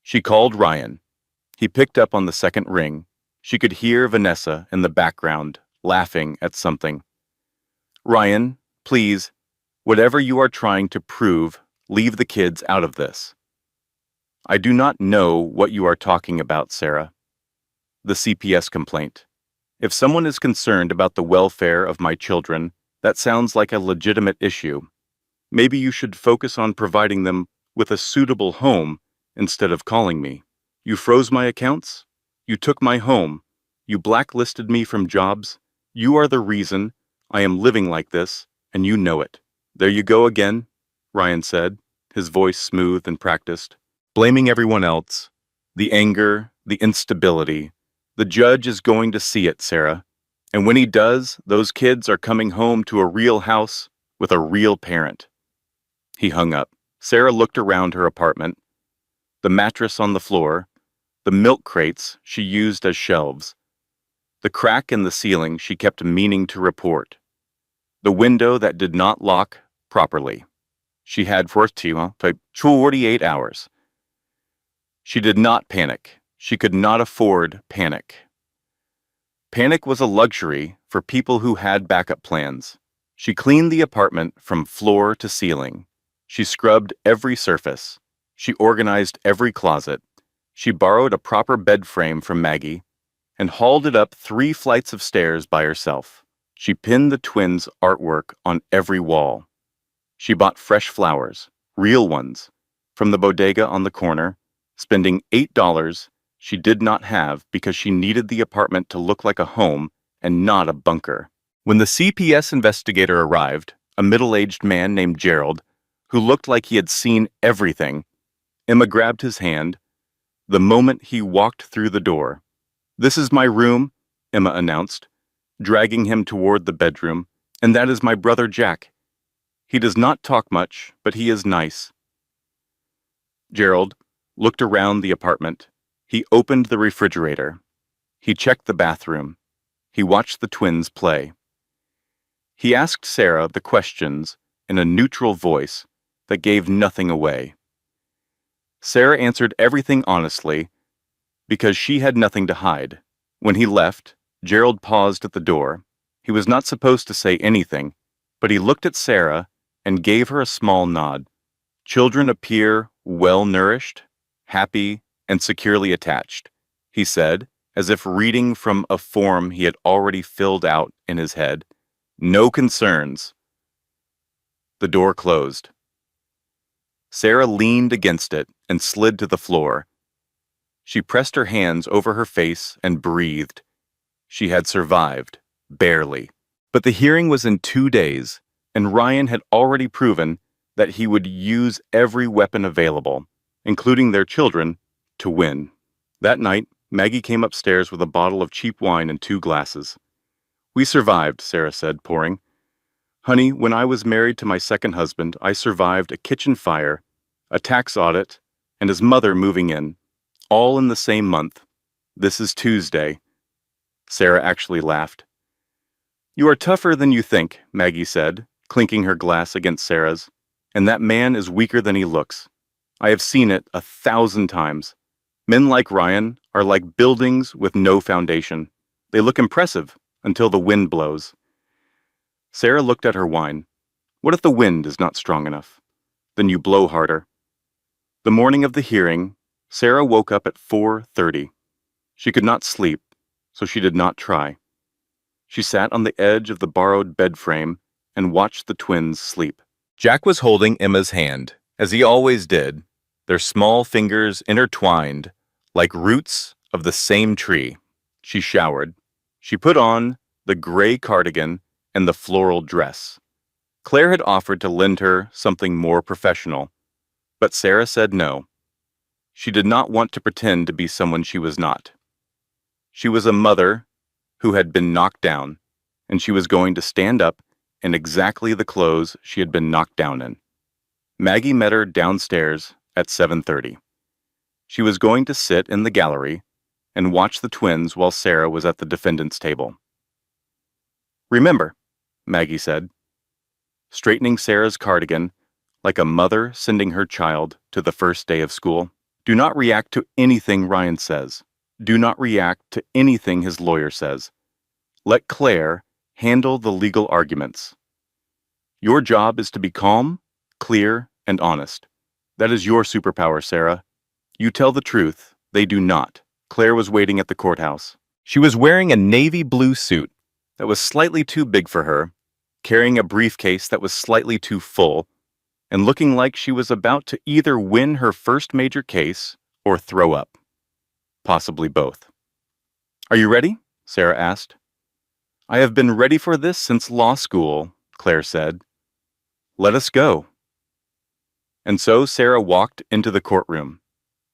She called Ryan. He picked up on the second ring. She could hear Vanessa in the background, laughing at something. Ryan, please, whatever you are trying to prove, leave the kids out of this. I do not know what you are talking about, Sarah. The CPS complaint. If someone is concerned about the welfare of my children, that sounds like a legitimate issue. Maybe you should focus on providing them with a suitable home instead of calling me. You froze my accounts. You took my home. You blacklisted me from jobs. You are the reason I am living like this, and you know it. There you go again, Ryan said, his voice smooth and practiced. Blaming everyone else. The anger, the instability. The judge is going to see it, Sarah. And when he does, those kids are coming home to a real house with a real parent. He hung up. Sarah looked around her apartment. The mattress on the floor, the milk crates she used as shelves, the crack in the ceiling she kept meaning to report, the window that did not lock properly. She had 48 hours. She did not panic. She could not afford panic. Panic was a luxury for people who had backup plans. She cleaned the apartment from floor to ceiling. She scrubbed every surface. She organized every closet. She borrowed a proper bed frame from Maggie and hauled it up 3 flights of stairs by herself. She pinned the twins' artwork on every wall. She bought fresh flowers, real ones, from the bodega on the corner, spending $8 she did not have because she needed the apartment to look like a home and not a bunker. When the CPS investigator arrived, a middle-aged man named Gerald, who looked like he had seen everything, Emma grabbed his hand the moment he walked through the door. "This is my room," Emma announced, dragging him toward the bedroom, "and that is my brother Jack. He does not talk much, but he is nice." Gerald looked around the apartment. He opened the refrigerator. He checked the bathroom. He watched the twins play. He asked Sarah the questions in a neutral voice that gave nothing away. Sarah answered everything honestly because she had nothing to hide. When he left, Gerald paused at the door. He was not supposed to say anything, but he looked at Sarah and gave her a small nod. "Children appear well-nourished, happy, and securely attached," he said, as if reading from a form he had already filled out in his head. "No concerns." The door closed. Sarah leaned against it and slid to the floor. She pressed her hands over her face and breathed. She had survived, barely. But the hearing was in 2 days, and Ryan had already proven that he would use every weapon available, including their children, to win. That night, Maggie came upstairs with a bottle of cheap wine and 2 glasses. "We survived," Sarah said, pouring. "Honey, when I was married to my second husband, I survived a kitchen fire, a tax audit, and his mother moving in, all in the same month. This is Tuesday." Sarah actually laughed. "You are tougher than you think," Maggie said, clinking her glass against Sarah's, "and that man is weaker than he looks. I have seen it 1,000 times. Men like Ryan are like buildings with no foundation. They look impressive until the wind blows." Sarah looked at her wine. "What if the wind is not strong enough? Then you blow harder." The morning of the hearing, Sarah woke up at 4:30. She could not sleep, so she did not try. She sat on the edge of the borrowed bed frame and watched the twins sleep. Jack was holding Emma's hand, as he always did, their small fingers intertwined like roots of the same tree. She showered. She put on the gray cardigan and the floral dress. Claire had offered to lend her something more professional, but Sarah said no. She did not want to pretend to be someone she was not. She was a mother who had been knocked down, and she was going to stand up in exactly the clothes she had been knocked down in. Maggie met her downstairs at 7:30. She was going to sit in the gallery and watch the twins while Sarah was at the defendant's table. "Remember," Maggie said, straightening Sarah's cardigan like a mother sending her child to the first day of school, "do not react to anything Ryan says. Do not react to anything his lawyer says. Let Claire handle the legal arguments. Your job is to be calm, clear, and honest. That is your superpower, Sarah. You tell the truth. They do not." Claire was waiting at the courthouse. She was wearing a navy blue suit that was slightly too big for her, carrying a briefcase that was slightly too full, and looking like she was about to either win her first major case or throw up. Possibly both. "Are you ready?" Sarah asked. "I have been ready for this since law school," Claire said. "Let us go." And so Sarah walked into the courtroom.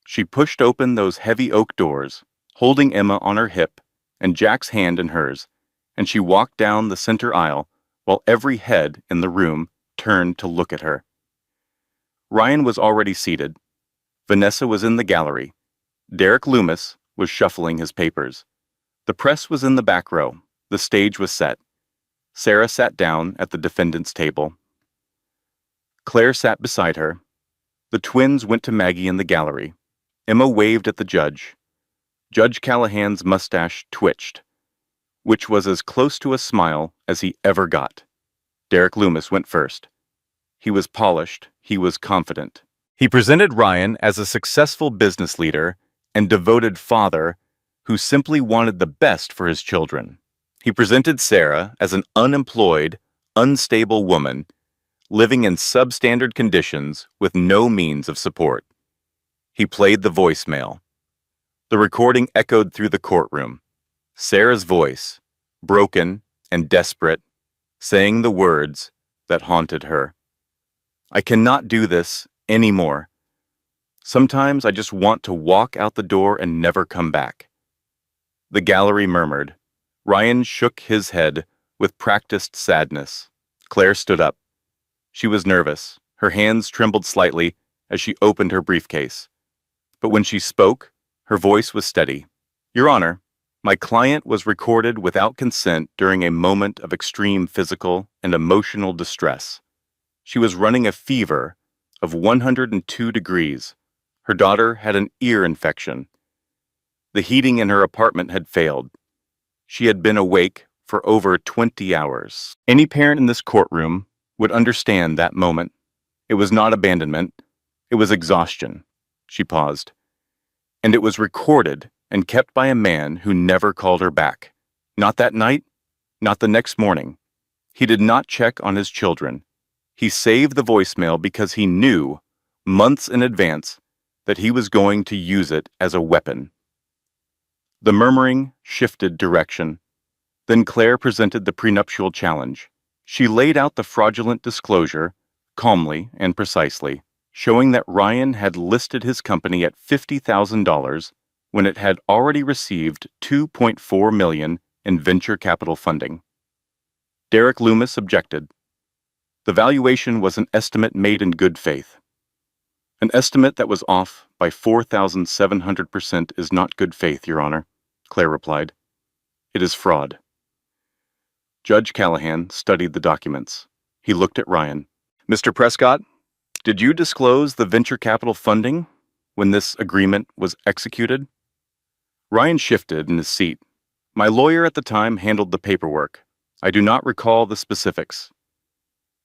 She pushed open those heavy oak doors, holding Emma on her hip and Jack's hand in hers, and she walked down the center aisle while every head in the room turned to look at her. Ryan was already seated. Vanessa was in the gallery. Derek Loomis was shuffling his papers. The press was in the back row. The stage was set. Sarah sat down at the defendant's table. Claire sat beside her. The twins went to Maggie in the gallery. Emma waved at the judge. Judge Callahan's mustache twitched, which was as close to a smile as he ever got. Derek Loomis went first. He was polished. He was confident. He presented Ryan as a successful business leader and devoted father who simply wanted the best for his children. He presented Sarah as an unemployed, unstable woman living in substandard conditions with no means of support. He played the voicemail. The recording echoed through the courtroom. Sarah's voice, broken and desperate, saying the words that haunted her. I cannot do this anymore. Sometimes I just want to walk out the door and never come back. The gallery murmured. Ryan shook his head with practiced sadness. Claire stood up. She was nervous. Her hands trembled slightly as she opened her briefcase. But when she spoke, her voice was steady. Your Honor, my client was recorded without consent during a moment of extreme physical and emotional distress. She was running a fever of 102 degrees. Her daughter had an ear infection. The heating in her apartment had failed. She had been awake for over 20 hours. Any parent in this courtroom would understand that moment. It was not abandonment. It was exhaustion. She paused. And it was recorded and kept by a man who never called her back. Not that night, not the next morning. He did not check on his children. He saved the voicemail because he knew, months in advance, that he was going to use it as a weapon. The murmuring shifted direction. Then Claire presented the prenuptial challenge. She laid out the fraudulent disclosure, calmly and precisely, showing that Ryan had listed his company at $50,000 when it had already received $2.4 million in venture capital funding. Derek Loomis objected. The valuation was an estimate made in good faith. An estimate that was off by 4,700% is not good faith, Your Honor, Claire replied. It is fraud. Judge Callahan studied the documents. He looked at Ryan. Mr. Prescott, did you disclose the venture capital funding when this agreement was executed? Ryan shifted in his seat. My lawyer at the time handled the paperwork. I do not recall the specifics.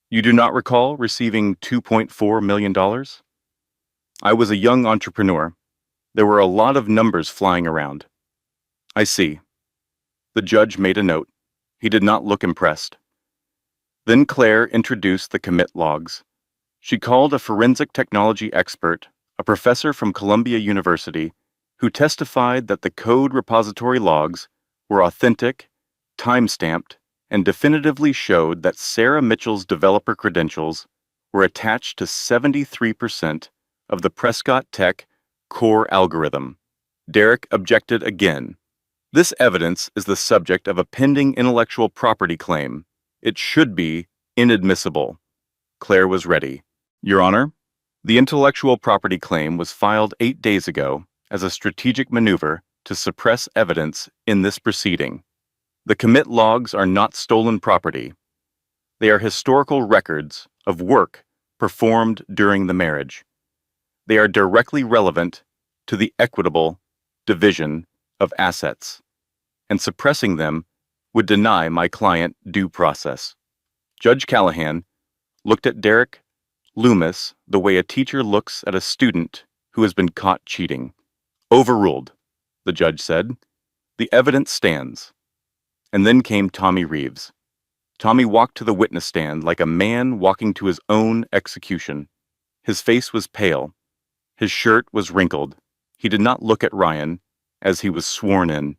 You do not recall receiving $2.4 million? I was a young entrepreneur. There were a lot of numbers flying around. I see. The judge made a note. He did not look impressed. Then Claire introduced the commit logs. She called a forensic technology expert, a professor from Columbia University, who testified that the code repository logs were authentic, time-stamped, and definitively showed that Sarah Mitchell's developer credentials were attached to 73% of the Prescott Tech core algorithm. Derek objected again. This evidence is the subject of a pending intellectual property claim. It should be inadmissible. Claire was ready. Your Honor, the intellectual property claim was filed 8 days ago as a strategic maneuver to suppress evidence in this proceeding. The commit logs are not stolen property. They are historical records of work performed during the marriage. They are directly relevant to the equitable division of assets, and suppressing them would deny my client due process. Judge Callahan looked at Derek Loomis the way a teacher looks at a student who has been caught cheating. Overruled, the judge said. The evidence stands. And then came Tommy Reeves. Tommy walked to the witness stand like a man walking to his own execution. His face was pale. His shirt was wrinkled. He did not look at Ryan as he was sworn in.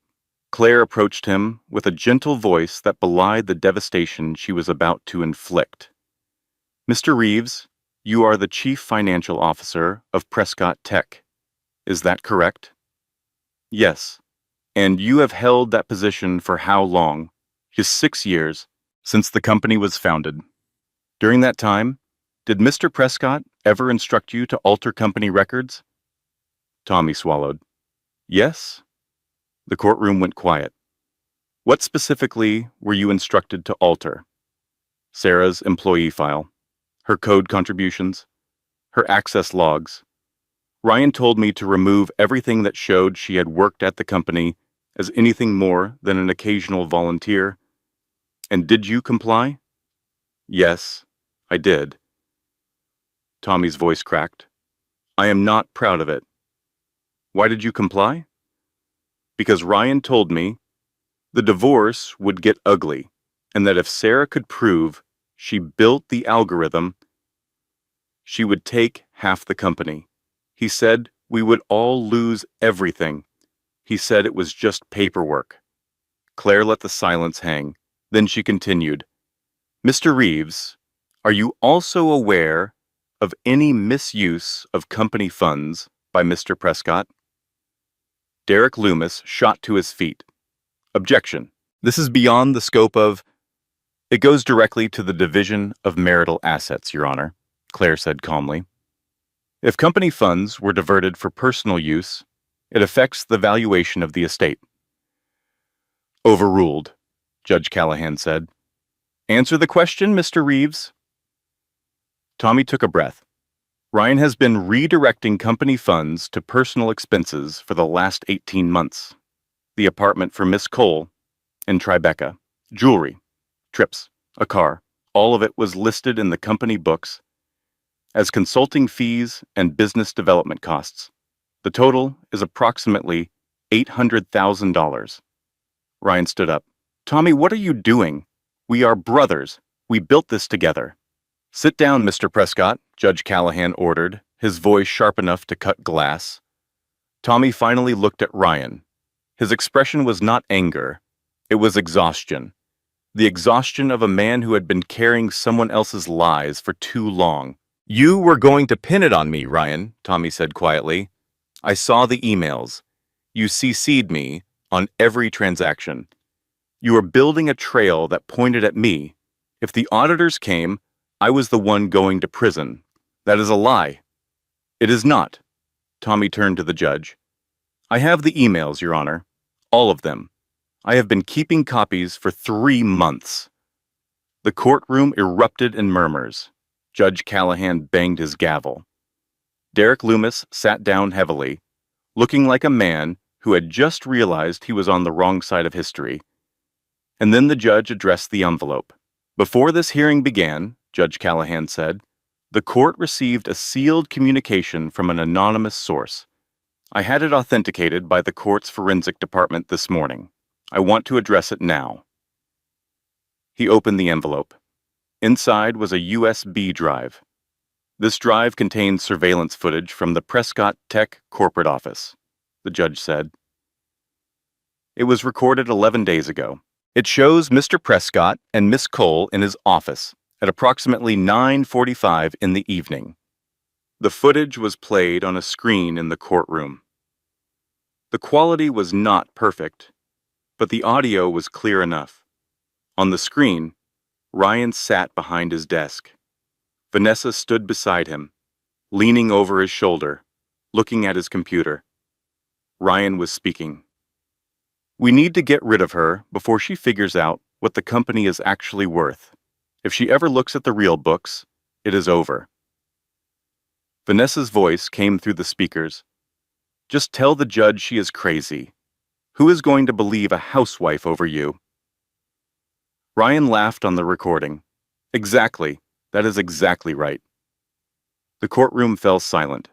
Claire approached him with a gentle voice that belied the devastation she was about to inflict. Mr. Reeves, you are the Chief Financial Officer of Prescott Tech. Is that correct? Yes. And you have held that position for how long? Just 6 years, since the company was founded. During that time, did Mr. Prescott ever instruct you to alter company records? Tommy swallowed. Yes. The courtroom went quiet. What specifically were you instructed to alter? Sarah's employee file, her code contributions, her access logs. Ryan told me to remove everything that showed she had worked at the company as anything more than an occasional volunteer. And did you comply? Yes, I did. Tommy's voice cracked. I am not proud of it. Why did you comply? Because Ryan told me the divorce would get ugly, and that if Sarah could prove she built the algorithm, she would take half the company. He said we would all lose everything. He said it was just paperwork. Claire let the silence hang. Then she continued, Mr. Reeves, are you also aware of any misuse of company funds by Mr. Prescott? Derek Loomis shot to his feet. Objection. This is beyond the scope of... It goes directly to the division of marital assets, Your Honor, Claire said calmly. If company funds were diverted for personal use, it affects the valuation of the estate. Overruled, Judge Callahan said. Answer the question, Mr. Reeves. Tommy took a breath. Ryan has been redirecting company funds to personal expenses for the last 18 months. The apartment for Miss Cole in Tribeca, jewelry, trips, a car, all of it was listed in the company books as consulting fees and business development costs. The total is approximately $800,000. Ryan stood up. Tommy, what are you doing? We are brothers. We built this together. Sit down, Mr. Prescott, Judge Callahan ordered, his voice sharp enough to cut glass. Tommy finally looked at Ryan. His expression was not anger. It was exhaustion. The exhaustion of a man who had been carrying someone else's lies for too long. You were going to pin it on me, Ryan, Tommy said quietly. I saw the emails. You CC'd me on every transaction. You were building a trail that pointed at me. If the auditors came, I was the one going to prison. That is a lie. It is not. Tommy turned to the judge. I have the emails, Your Honor. All of them. I have been keeping copies for 3 months. The courtroom erupted in murmurs. Judge Callahan banged his gavel. Derek Loomis sat down heavily, looking like a man who had just realized he was on the wrong side of history. And then the judge addressed the envelope. Before this hearing began, Judge Callahan said, the court received a sealed communication from an anonymous source. I had it authenticated by the court's forensic department this morning. I want to address it now. He opened the envelope. Inside was a USB drive. This drive contained surveillance footage from the Prescott Tech corporate office, the judge said. It was recorded 11 days ago. It shows Mr. Prescott and Miss Cole in his office at approximately 9:45 in the evening. The footage was played on a screen in the courtroom. The quality was not perfect, but the audio was clear enough. On the screen, Ryan sat behind his desk. Vanessa stood beside him, leaning over his shoulder, looking at his computer. Ryan was speaking. We need to get rid of her before she figures out what the company is actually worth. If she ever looks at the real books, it is over. Vanessa's voice came through the speakers. Just tell the judge she is crazy. Who is going to believe a housewife over you? Ryan laughed on the recording. Exactly. That is exactly right. The courtroom fell silent.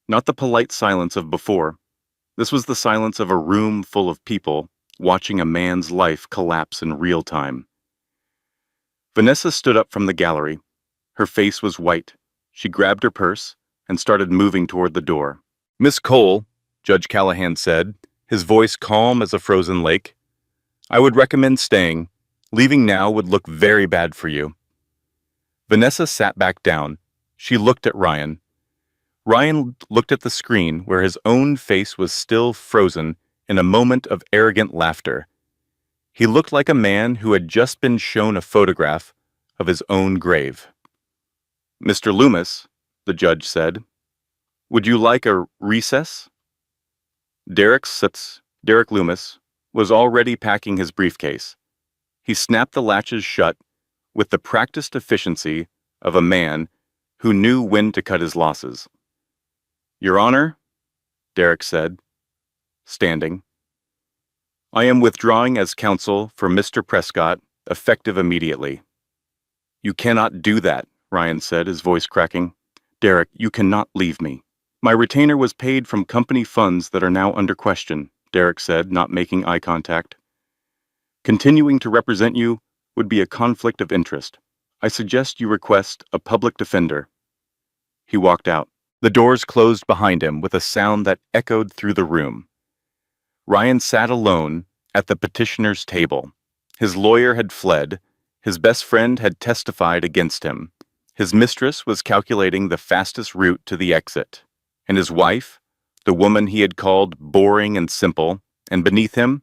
Not the polite silence of before. This was the silence of a room full of people watching a man's life collapse in real time. Vanessa stood up from the gallery. Her face was white. She grabbed her purse and started moving toward the door. Miss Cole, Judge Callahan said, his voice calm as a frozen lake, I would recommend staying. Leaving now would look very bad for you. Vanessa sat back down. She looked at Ryan. Ryan looked at the screen where his own face was still frozen in a moment of arrogant laughter. He looked like a man who had just been shown a photograph of his own grave. Mr. Loomis, the judge said, would you like a recess? Derek Loomis was already packing his briefcase. He snapped the latches shut with the practiced efficiency of a man who knew when to cut his losses. Your Honor, Derek said, standing. I am withdrawing as counsel for Mr. Prescott, effective immediately. You cannot do that, Ryan said, his voice cracking. Derek, you cannot leave me. My retainer was paid from company funds that are now under question, Derek said, not making eye contact. Continuing to represent you would be a conflict of interest. I suggest you request a public defender. He walked out. The doors closed behind him with a sound that echoed through the room. Ryan sat alone at the petitioner's table. His lawyer had fled. His best friend had testified against him. His mistress was calculating the fastest route to the exit. And his wife, the woman he had called boring and simple, and beneath him,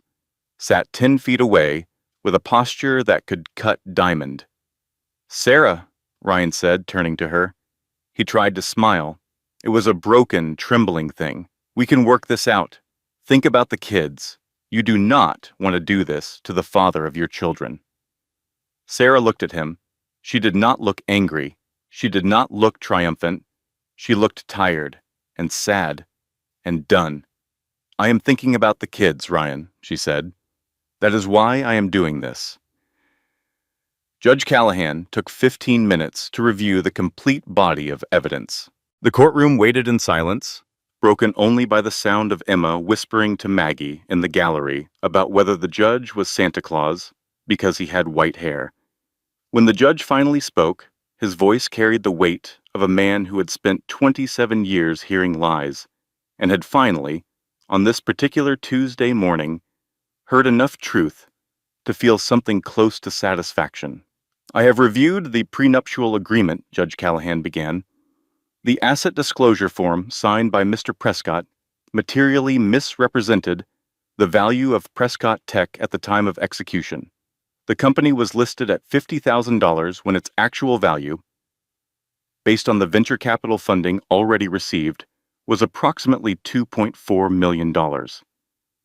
sat 10 feet away with a posture that could cut diamond. "Sarah," Ryan said, turning to her. He tried to smile. It was a broken, trembling thing. "We can work this out. Think about the kids. You do not want to do this to the father of your children." Sarah looked at him. She did not look angry. She did not look triumphant. She looked tired and sad and done. "I am thinking about the kids, Ryan," she said. "That is why I am doing this." Judge Callahan took 15 minutes to review the complete body of evidence. The courtroom waited in silence, broken only by the sound of Emma whispering to Maggie in the gallery about whether the judge was Santa Claus because he had white hair. When the judge finally spoke, his voice carried the weight of a man who had spent 27 years hearing lies and had finally, on this particular Tuesday morning, heard enough truth to feel something close to satisfaction. "I have reviewed the prenuptial agreement," Judge Callahan began. "The asset disclosure form signed by Mr. Prescott materially misrepresented the value of Prescott Tech at the time of execution. The company was listed at $50,000 when its actual value, based on the venture capital funding already received, was approximately $2.4 million.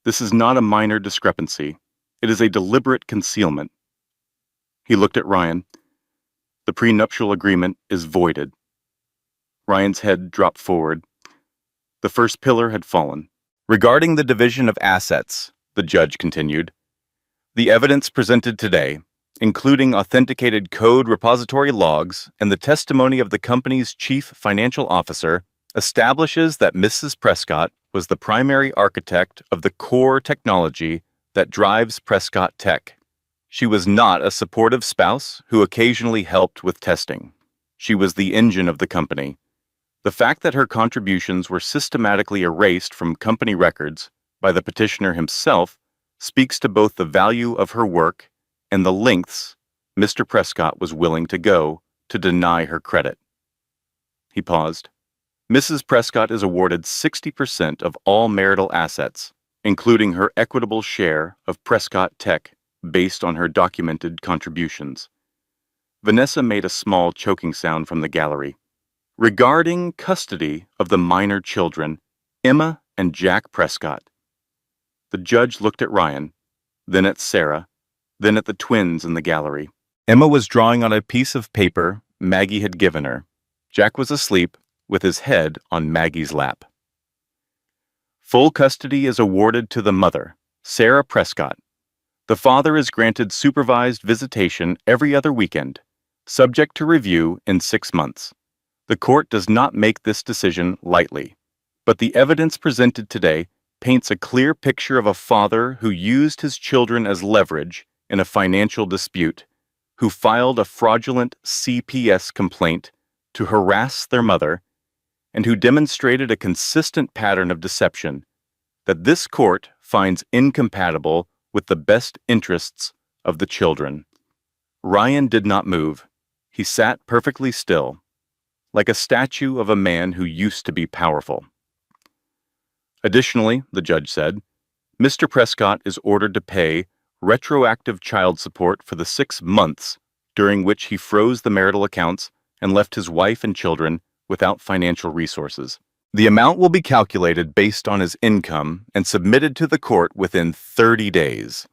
This is not a minor discrepancy. It is a deliberate concealment." He looked at Ryan. "The prenuptial agreement is voided." Ryan's head dropped forward. The first pillar had fallen. "Regarding the division of assets," the judge continued, "the evidence presented today, including authenticated code repository logs and the testimony of the company's chief financial officer, establishes that Mrs. Prescott was the primary architect of the core technology that drives Prescott Tech. She was not a supportive spouse who occasionally helped with testing. She was the engine of the company. The fact that her contributions were systematically erased from company records by the petitioner himself speaks to both the value of her work and the lengths Mr. Prescott was willing to go to deny her credit." He paused. "Mrs. Prescott is awarded 60% of all marital assets, including her equitable share of Prescott Tech based on her documented contributions." Vanessa made a small choking sound from the gallery. "Regarding custody of the minor children, Emma and Jack Prescott." The judge looked at Ryan, then at Sarah, then at the twins in the gallery. Emma was drawing on a piece of paper Maggie had given her. Jack was asleep, with his head on Maggie's lap. "Full custody is awarded to the mother, Sarah Prescott. The father is granted supervised visitation every other weekend, subject to review in 6 months. The court does not make this decision lightly, but the evidence presented today paints a clear picture of a father who used his children as leverage in a financial dispute, who filed a fraudulent CPS complaint to harass their mother, and who demonstrated a consistent pattern of deception that this court finds incompatible with the best interests of the children." Ryan did not move. He sat perfectly still, like a statue of a man who used to be powerful. "Additionally," the judge said, "Mr. Prescott is ordered to pay retroactive child support for the 6 months during which he froze the marital accounts and left his wife and children without financial resources. The amount will be calculated based on his income and submitted to the court within 30 days.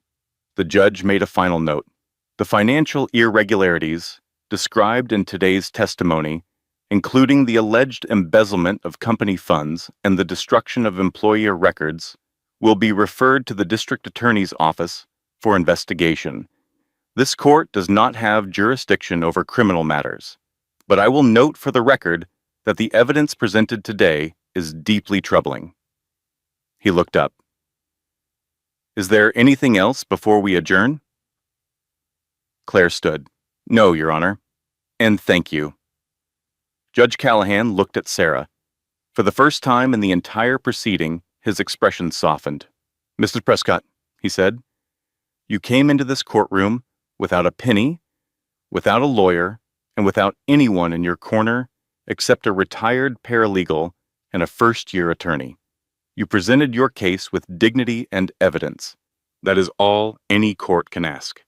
The judge made a final note. "The financial irregularities described in today's testimony, including the alleged embezzlement of company funds and the destruction of employer records, will be referred to the district attorney's office for investigation. This court does not have jurisdiction over criminal matters, but I will note for the record that the evidence presented today is deeply troubling." He looked up. "Is there anything else before we adjourn?" Claire stood. "No, Your Honor. And thank you." Judge Callahan looked at Sarah. For the first time in the entire proceeding, his expression softened. "Mrs. Prescott," he said, "you came into this courtroom without a penny, without a lawyer, and without anyone in your corner except a retired paralegal and a first-year attorney. You presented your case with dignity and evidence. That is all any court can ask."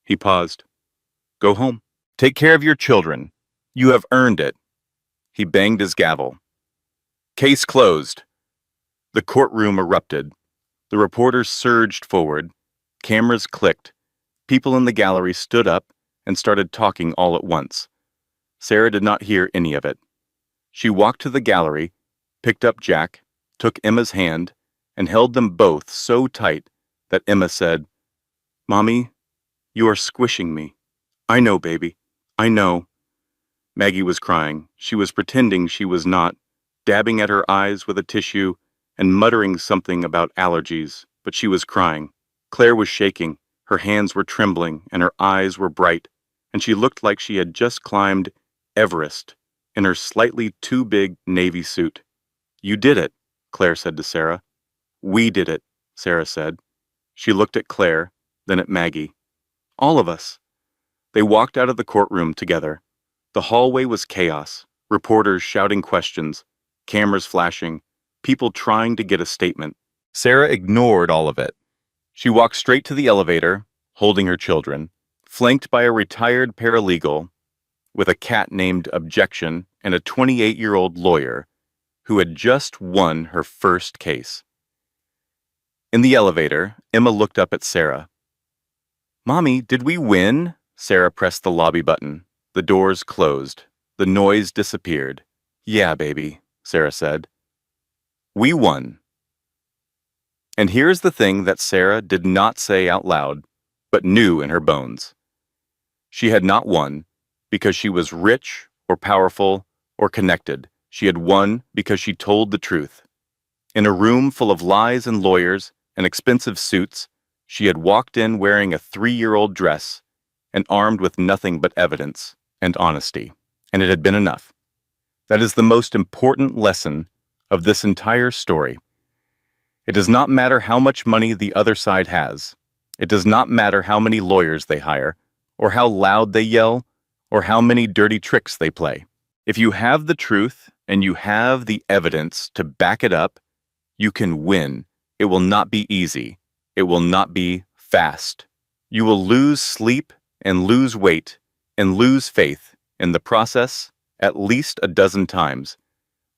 He paused. "Go home. Take care of your children. You have earned it." He banged his gavel. "Case closed." The courtroom erupted. The reporters surged forward. Cameras clicked. People in the gallery stood up and started talking all at once. Sarah did not hear any of it. She walked to the gallery, picked up Jack, took Emma's hand, and held them both so tight that Emma said, "Mommy, you are squishing me." "I know, baby. I know." Maggie was crying. She was pretending she was not, dabbing at her eyes with a tissue and muttering something about allergies, but she was crying. Claire was shaking. Her hands were trembling and her eyes were bright, and she looked like she had just climbed Everest in her slightly too big navy suit. "You did it," Claire said to Sarah. "We did it," Sarah said. She looked at Claire, then at Maggie. "All of us." They walked out of the courtroom together. The hallway was chaos, reporters shouting questions, cameras flashing, people trying to get a statement. Sarah ignored all of it. She walked straight to the elevator, holding her children, flanked by a retired paralegal with a cat named Objection and a 28-year-old lawyer who had just won her first case. In the elevator, Emma looked up at Sarah. "Mommy, did we win?" Sarah pressed the lobby button. The doors closed. The noise disappeared. "Yeah, baby," Sarah said. "We won." And here's the thing that Sarah did not say out loud, but knew in her bones. She had not won because she was rich or powerful or connected. She had won because she told the truth. In a room full of lies and lawyers and expensive suits, she had walked in wearing a 3-year-old dress and armed with nothing but evidence and honesty, and it had been enough. That is the most important lesson of this entire story. It does not matter how much money the other side has. It does not matter how many lawyers they hire, or how loud they yell, or how many dirty tricks they play. If you have the truth and you have the evidence to back it up, you can win. It will not be easy. It will not be fast. You will lose sleep and lose weight and lose faith in the process at least a dozen times.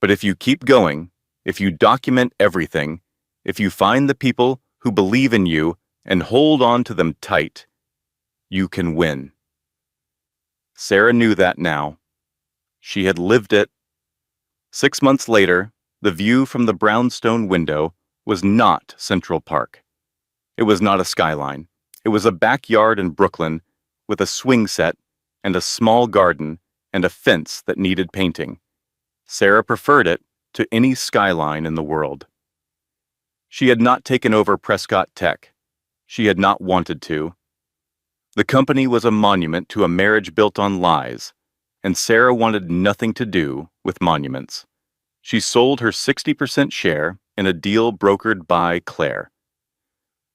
But if you keep going, if you document everything, if you find the people who believe in you and hold on to them tight, you can win. Sarah knew that now. She had lived it. 6 months later, the view from the brownstone window was not Central Park. It was not a skyline. It was a backyard in Brooklyn with a swing set and a small garden and a fence that needed painting. Sarah preferred it to any skyline in the world. She had not taken over Prescott Tech. She had not wanted to. The company was a monument to a marriage built on lies, and Sarah wanted nothing to do with monuments. She sold her 60% share in a deal brokered by Claire,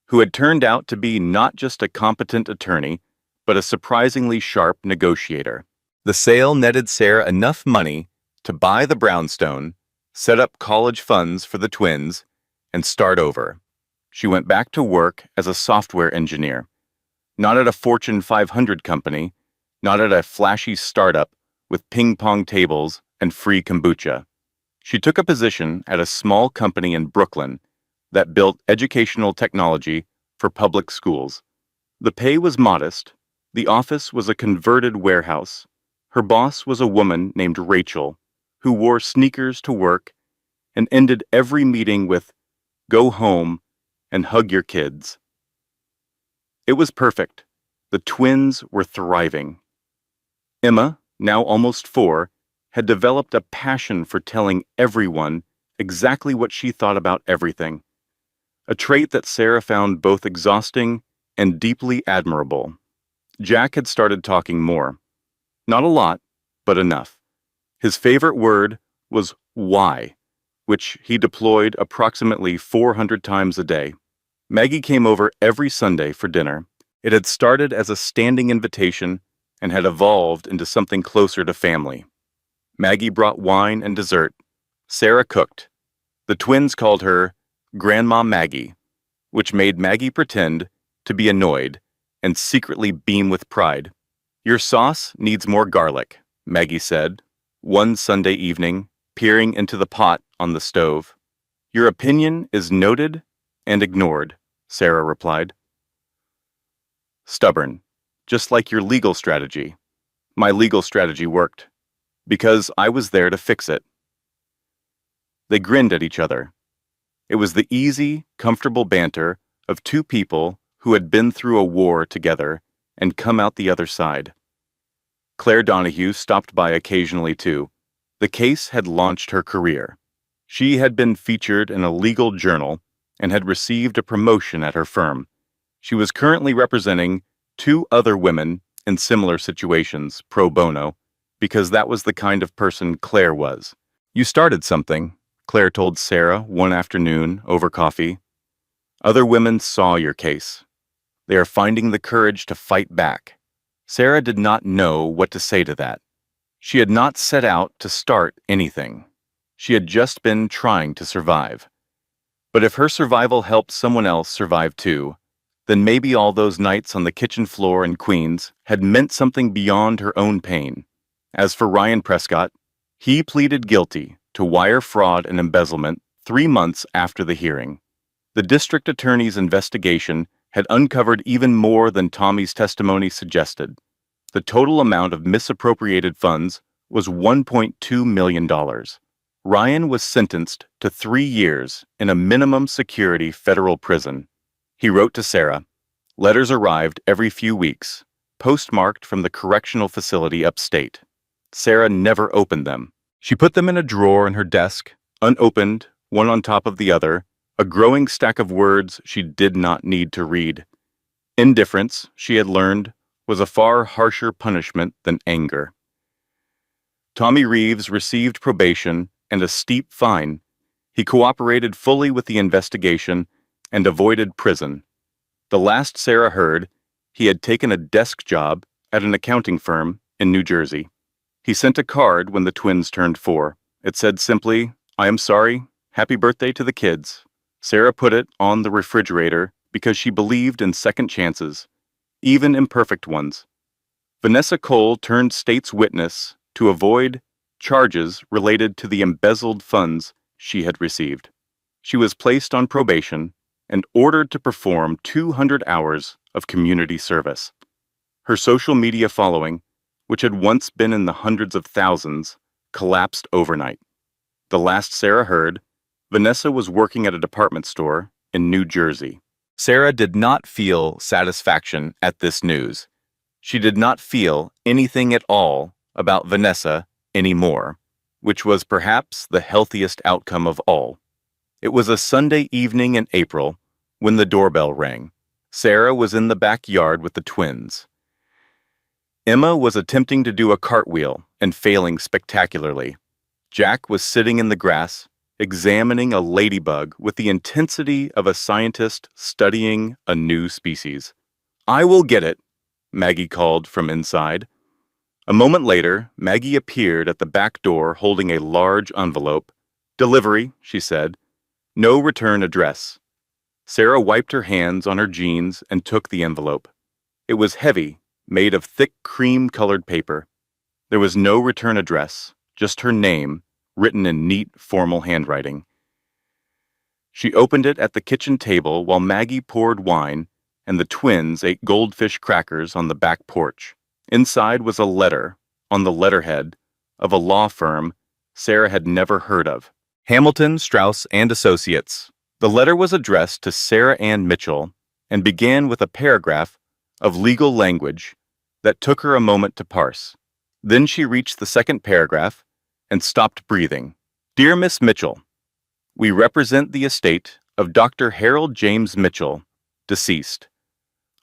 who had turned out to be not just a competent attorney, but a surprisingly sharp negotiator. The sale netted Sarah enough money to buy the brownstone, set up college funds for the twins, and start over. She went back to work as a software engineer, not at a Fortune 500 company, not at a flashy startup with ping-pong tables and free kombucha. She took a position at a small company in Brooklyn that built educational technology for public schools. The pay was modest. The office was a converted warehouse. Her boss was a woman named Rachel, who wore sneakers to work and ended every meeting with, "Go home and hug your kids." It was perfect. The twins were thriving. Emma, now almost 4, had developed a passion for telling everyone exactly what she thought about everything, a trait that Sarah found both exhausting and deeply admirable. Jack had started talking more. Not a lot, but enough. His favorite word was why, which he deployed approximately 400 times a day. Maggie came over every Sunday for dinner. It had started as a standing invitation and had evolved into something closer to family. Maggie brought wine and dessert. Sarah cooked. The twins called her Grandma Maggie, which made Maggie pretend to be annoyed and secretly beam with pride. "Your sauce needs more garlic," Maggie said, one Sunday evening, peering into the pot on the stove. "Your opinion is noted and ignored," Sarah replied. "Stubborn, just like your legal strategy. My legal strategy worked, because I was there to fix it." They grinned at each other. It was the easy, comfortable banter of two people who had been through a war together and come out the other side. Claire Donahue stopped by occasionally too. The case had launched her career. She had been featured in a legal journal and had received a promotion at her firm. She was currently representing two other women in similar situations pro bono, because that was the kind of person Claire was. "You started something," Claire told Sarah one afternoon over coffee. "Other women saw your case. They are finding the courage to fight back." Sarah did not know what to say to that. She had not set out to start anything. She had just been trying to survive. But if her survival helped someone else survive too, then maybe all those nights on the kitchen floor in Queens had meant something beyond her own pain. As for Ryan Prescott, he pleaded guilty to wire fraud and embezzlement 3 months after the hearing. The district attorney's investigation had uncovered even more than Tommy's testimony suggested. The total amount of misappropriated funds was $1.2 million. Ryan was sentenced to 3 years in a minimum security federal prison. He wrote to Sarah. Letters arrived every few weeks, postmarked from the correctional facility upstate. Sarah never opened them. She put them in a drawer in her desk, unopened, one on top of the other, a growing stack of words she did not need to read. Indifference, she had learned, was a far harsher punishment than anger. Tommy Reeves received probation and a steep fine. He cooperated fully with the investigation and avoided prison. The last Sarah heard, he had taken a desk job at an accounting firm in New Jersey. He sent a card when the twins turned 4. It said simply, "I am sorry, happy birthday to the kids." Sarah put it on the refrigerator because she believed in second chances, even imperfect ones. Vanessa Cole turned state's witness to avoid charges related to the embezzled funds she had received. She was placed on probation and ordered to perform 200 hours of community service. Her social media following, which had once been in the hundreds of thousands, collapsed overnight. The last Sarah heard, Vanessa was working at a department store in New Jersey. Sarah did not feel satisfaction at this news. She did not feel anything at all about Vanessa anymore, which was perhaps the healthiest outcome of all. It was a Sunday evening in April when the doorbell rang. Sarah was in the backyard with the twins. Emma was attempting to do a cartwheel and failing spectacularly. Jack was sitting in the grass, examining a ladybug with the intensity of a scientist studying a new species. "I will get it," Maggie called from inside. A moment later, Maggie appeared at the back door holding a large envelope. "Delivery," she said. "No return address." Sarah wiped her hands on her jeans and took the envelope. It was heavy, made of thick cream-colored paper. There was no return address, just her name, written in neat, formal handwriting. She opened it at the kitchen table while Maggie poured wine and the twins ate goldfish crackers on the back porch. Inside was a letter, on the letterhead, of a law firm Sarah had never heard of. Hamilton, Strauss and Associates. The letter was addressed to Sarah Ann Mitchell and began with a paragraph of legal language that took her a moment to parse. Then she reached the second paragraph and stopped breathing. Dear Miss Mitchell, we represent the estate of Dr. Harold James Mitchell, deceased.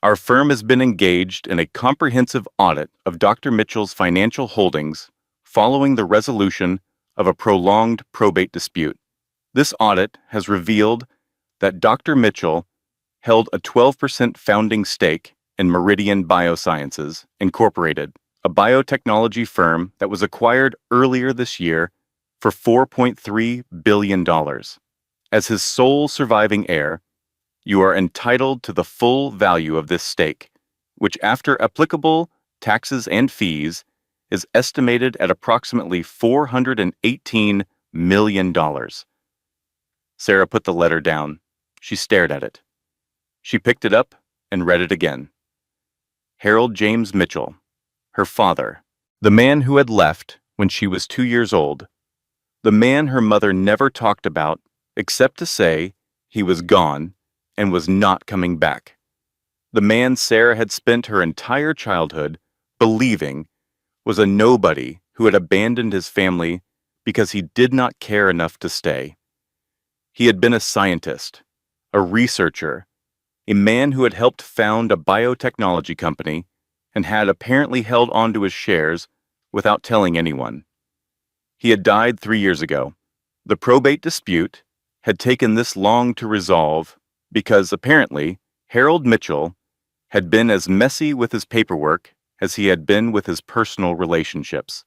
Our firm has been engaged in a comprehensive audit of Dr. Mitchell's financial holdings following the resolution of a prolonged probate dispute. This audit has revealed that Dr. Mitchell held a 12% founding stake in Meridian Biosciences, Incorporated, a biotechnology firm that was acquired earlier this year for $4.3 billion. As his sole surviving heir, you are entitled to the full value of this stake, which after applicable taxes and fees is estimated at approximately $418 million. Sarah put the letter down. She stared at it. She picked it up and read it again. Harold James Mitchell, her father, the man who had left when she was 2 years old, the man her mother never talked about except to say he was gone and was not coming back. The man Sarah had spent her entire childhood believing was a nobody who had abandoned his family because he did not care enough to stay. He had been a scientist, a researcher, a man who had helped found a biotechnology company and had apparently held onto his shares without telling anyone. He had died 3 years ago. The probate dispute had taken this long to resolve because apparently Harold Mitchell had been as messy with his paperwork as he had been with his personal relationships.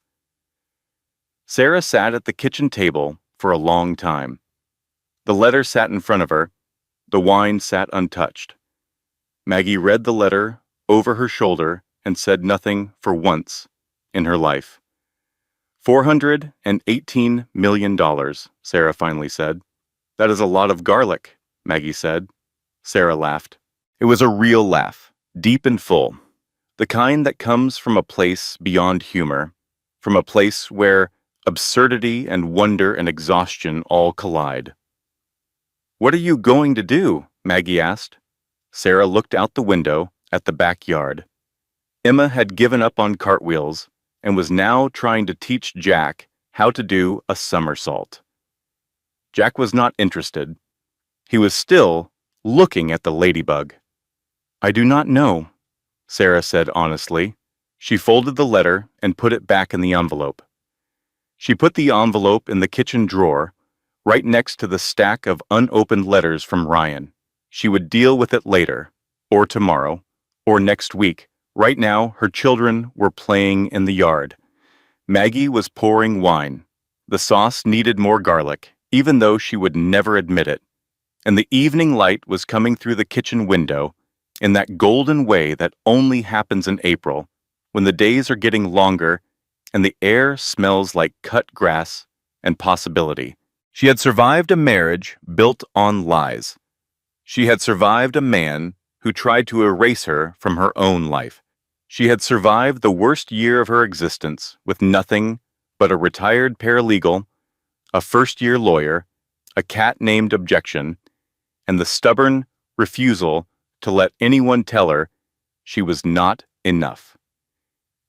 Sarah sat at the kitchen table for a long time. The letter sat in front of her. The wine sat untouched. Maggie read the letter over her shoulder and said nothing for once in her life. $418 million, Sarah finally said. That is a lot of garlic, Maggie said. Sarah laughed. It was a real laugh, deep and full, the kind that comes from a place beyond humor, from a place where absurdity and wonder and exhaustion all collide. What are you going to do? Maggie asked. Sarah looked out the window at the backyard. Emma had given up on cartwheels and was now trying to teach Jack how to do a somersault. Jack was not interested. He was still looking at the ladybug. I do not know, Sarah said honestly. She folded the letter and put it back in the envelope. She put the envelope in the kitchen drawer, right next to the stack of unopened letters from Ryan. She would deal with it later, or tomorrow, or next week. Right now, her children were playing in the yard. Maggie was pouring wine. The sauce needed more garlic, even though she would never admit it. And the evening light was coming through the kitchen window in that golden way that only happens in April, when the days are getting longer and the air smells like cut grass and possibility. She had survived a marriage built on lies. She had survived a man who tried to erase her from her own life. She had survived the worst year of her existence with nothing but a retired paralegal, a first-year lawyer, a cat named Objection, and the stubborn refusal to let anyone tell her she was not enough.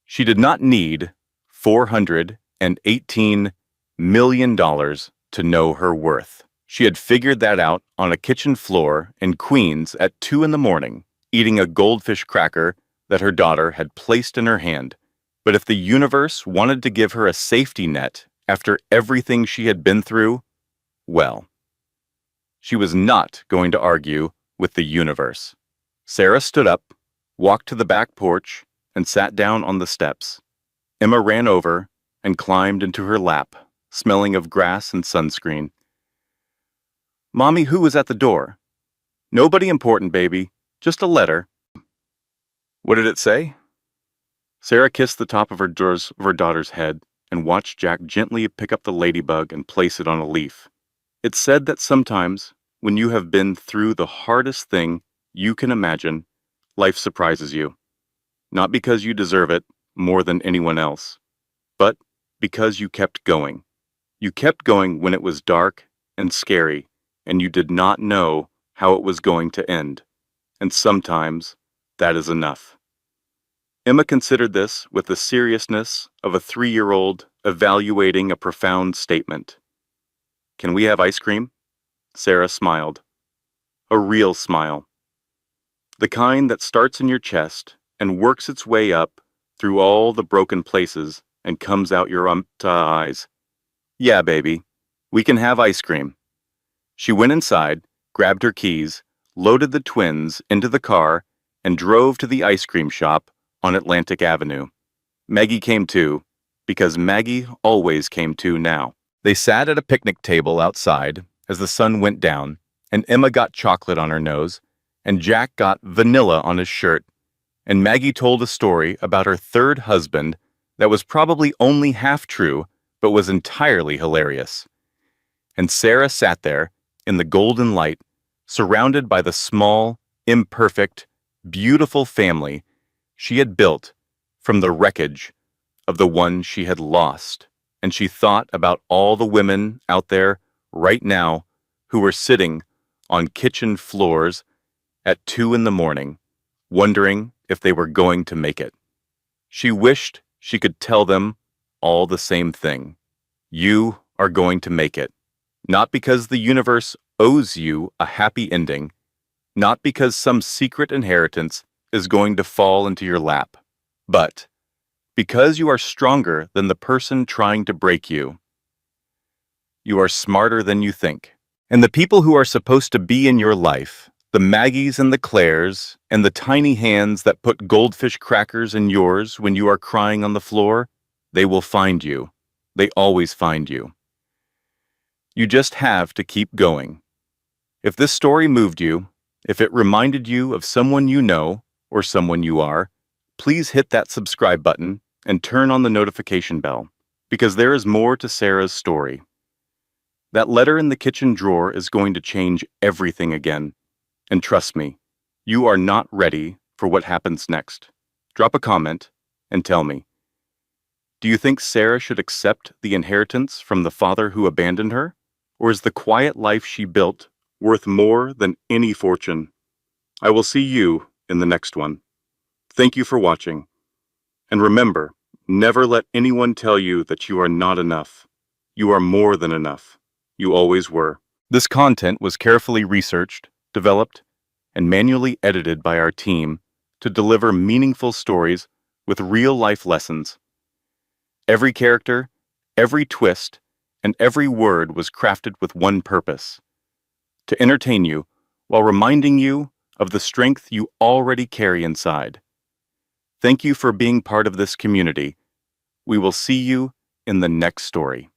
She did not need $418 million to know her worth. She had figured that out on a kitchen floor in Queens at 2 a.m, eating a goldfish cracker that her daughter had placed in her hand. But if the universe wanted to give her a safety net after everything she had been through, well, she was not going to argue with the universe. Sarah stood up, walked to the back porch, and sat down on the steps. Emma ran over and climbed into her lap, smelling of grass and sunscreen. Mommy, who was at the door? Nobody important, baby. Just a letter. What did it say? Sarah kissed the top of her daughter's head and watched Jack gently pick up the ladybug and place it on a leaf. It said that sometimes, when you have been through the hardest thing you can imagine, life surprises you. Not because you deserve it more than anyone else, but because you kept going. You kept going when it was dark and scary, and you did not know how it was going to end. And sometimes that is enough. Emma considered this with the seriousness of a 3-year-old evaluating a profound statement. "Can we have ice cream?" Sarah smiled. A real smile. The kind that starts in your chest and works its way up through all the broken places and comes out your eyes. "Yeah, baby, we can have ice cream." She went inside, grabbed her keys, loaded the twins into the car, and drove to the ice cream shop on Atlantic Avenue. Maggie came too, because Maggie always came too now. They sat at a picnic table outside as the sun went down, and Emma got chocolate on her nose, and Jack got vanilla on his shirt, and Maggie told a story about her third husband that was probably only half true, but was entirely hilarious. And Sarah sat there, in the golden light, surrounded by the small, imperfect, beautiful family she had built from the wreckage of the one she had lost. And she thought about all the women out there right now who were sitting on kitchen floors at 2 in the morning, wondering if they were going to make it. She wished she could tell them all the same thing. You are going to make it. Not because the universe owes you a happy ending, not because some secret inheritance is going to fall into your lap, but because you are stronger than the person trying to break you. You are smarter than you think. And the people who are supposed to be in your life, the Maggies and the Claires, and the tiny hands that put goldfish crackers in yours when you are crying on the floor, they will find you. They always find you. You just have to keep going. If this story moved you, if it reminded you of someone you know or someone you are, please hit that subscribe button and turn on the notification bell, because there is more to Sarah's story. That letter in the kitchen drawer is going to change everything again. And trust me, you are not ready for what happens next. Drop a comment and tell me. Do you think Sarah should accept the inheritance from the father who abandoned her? Or is the quiet life she built worth more than any fortune? I will see you in the next one. Thank you for watching. And remember, never let anyone tell you that you are not enough. You are more than enough. You always were. This content was carefully researched, developed, and manually edited by our team to deliver meaningful stories with real-life lessons. Every character, every twist, and every word was crafted with one purpose: to entertain you while reminding you of the strength you already carry inside. Thank you for being part of this community. We will see you in the next story.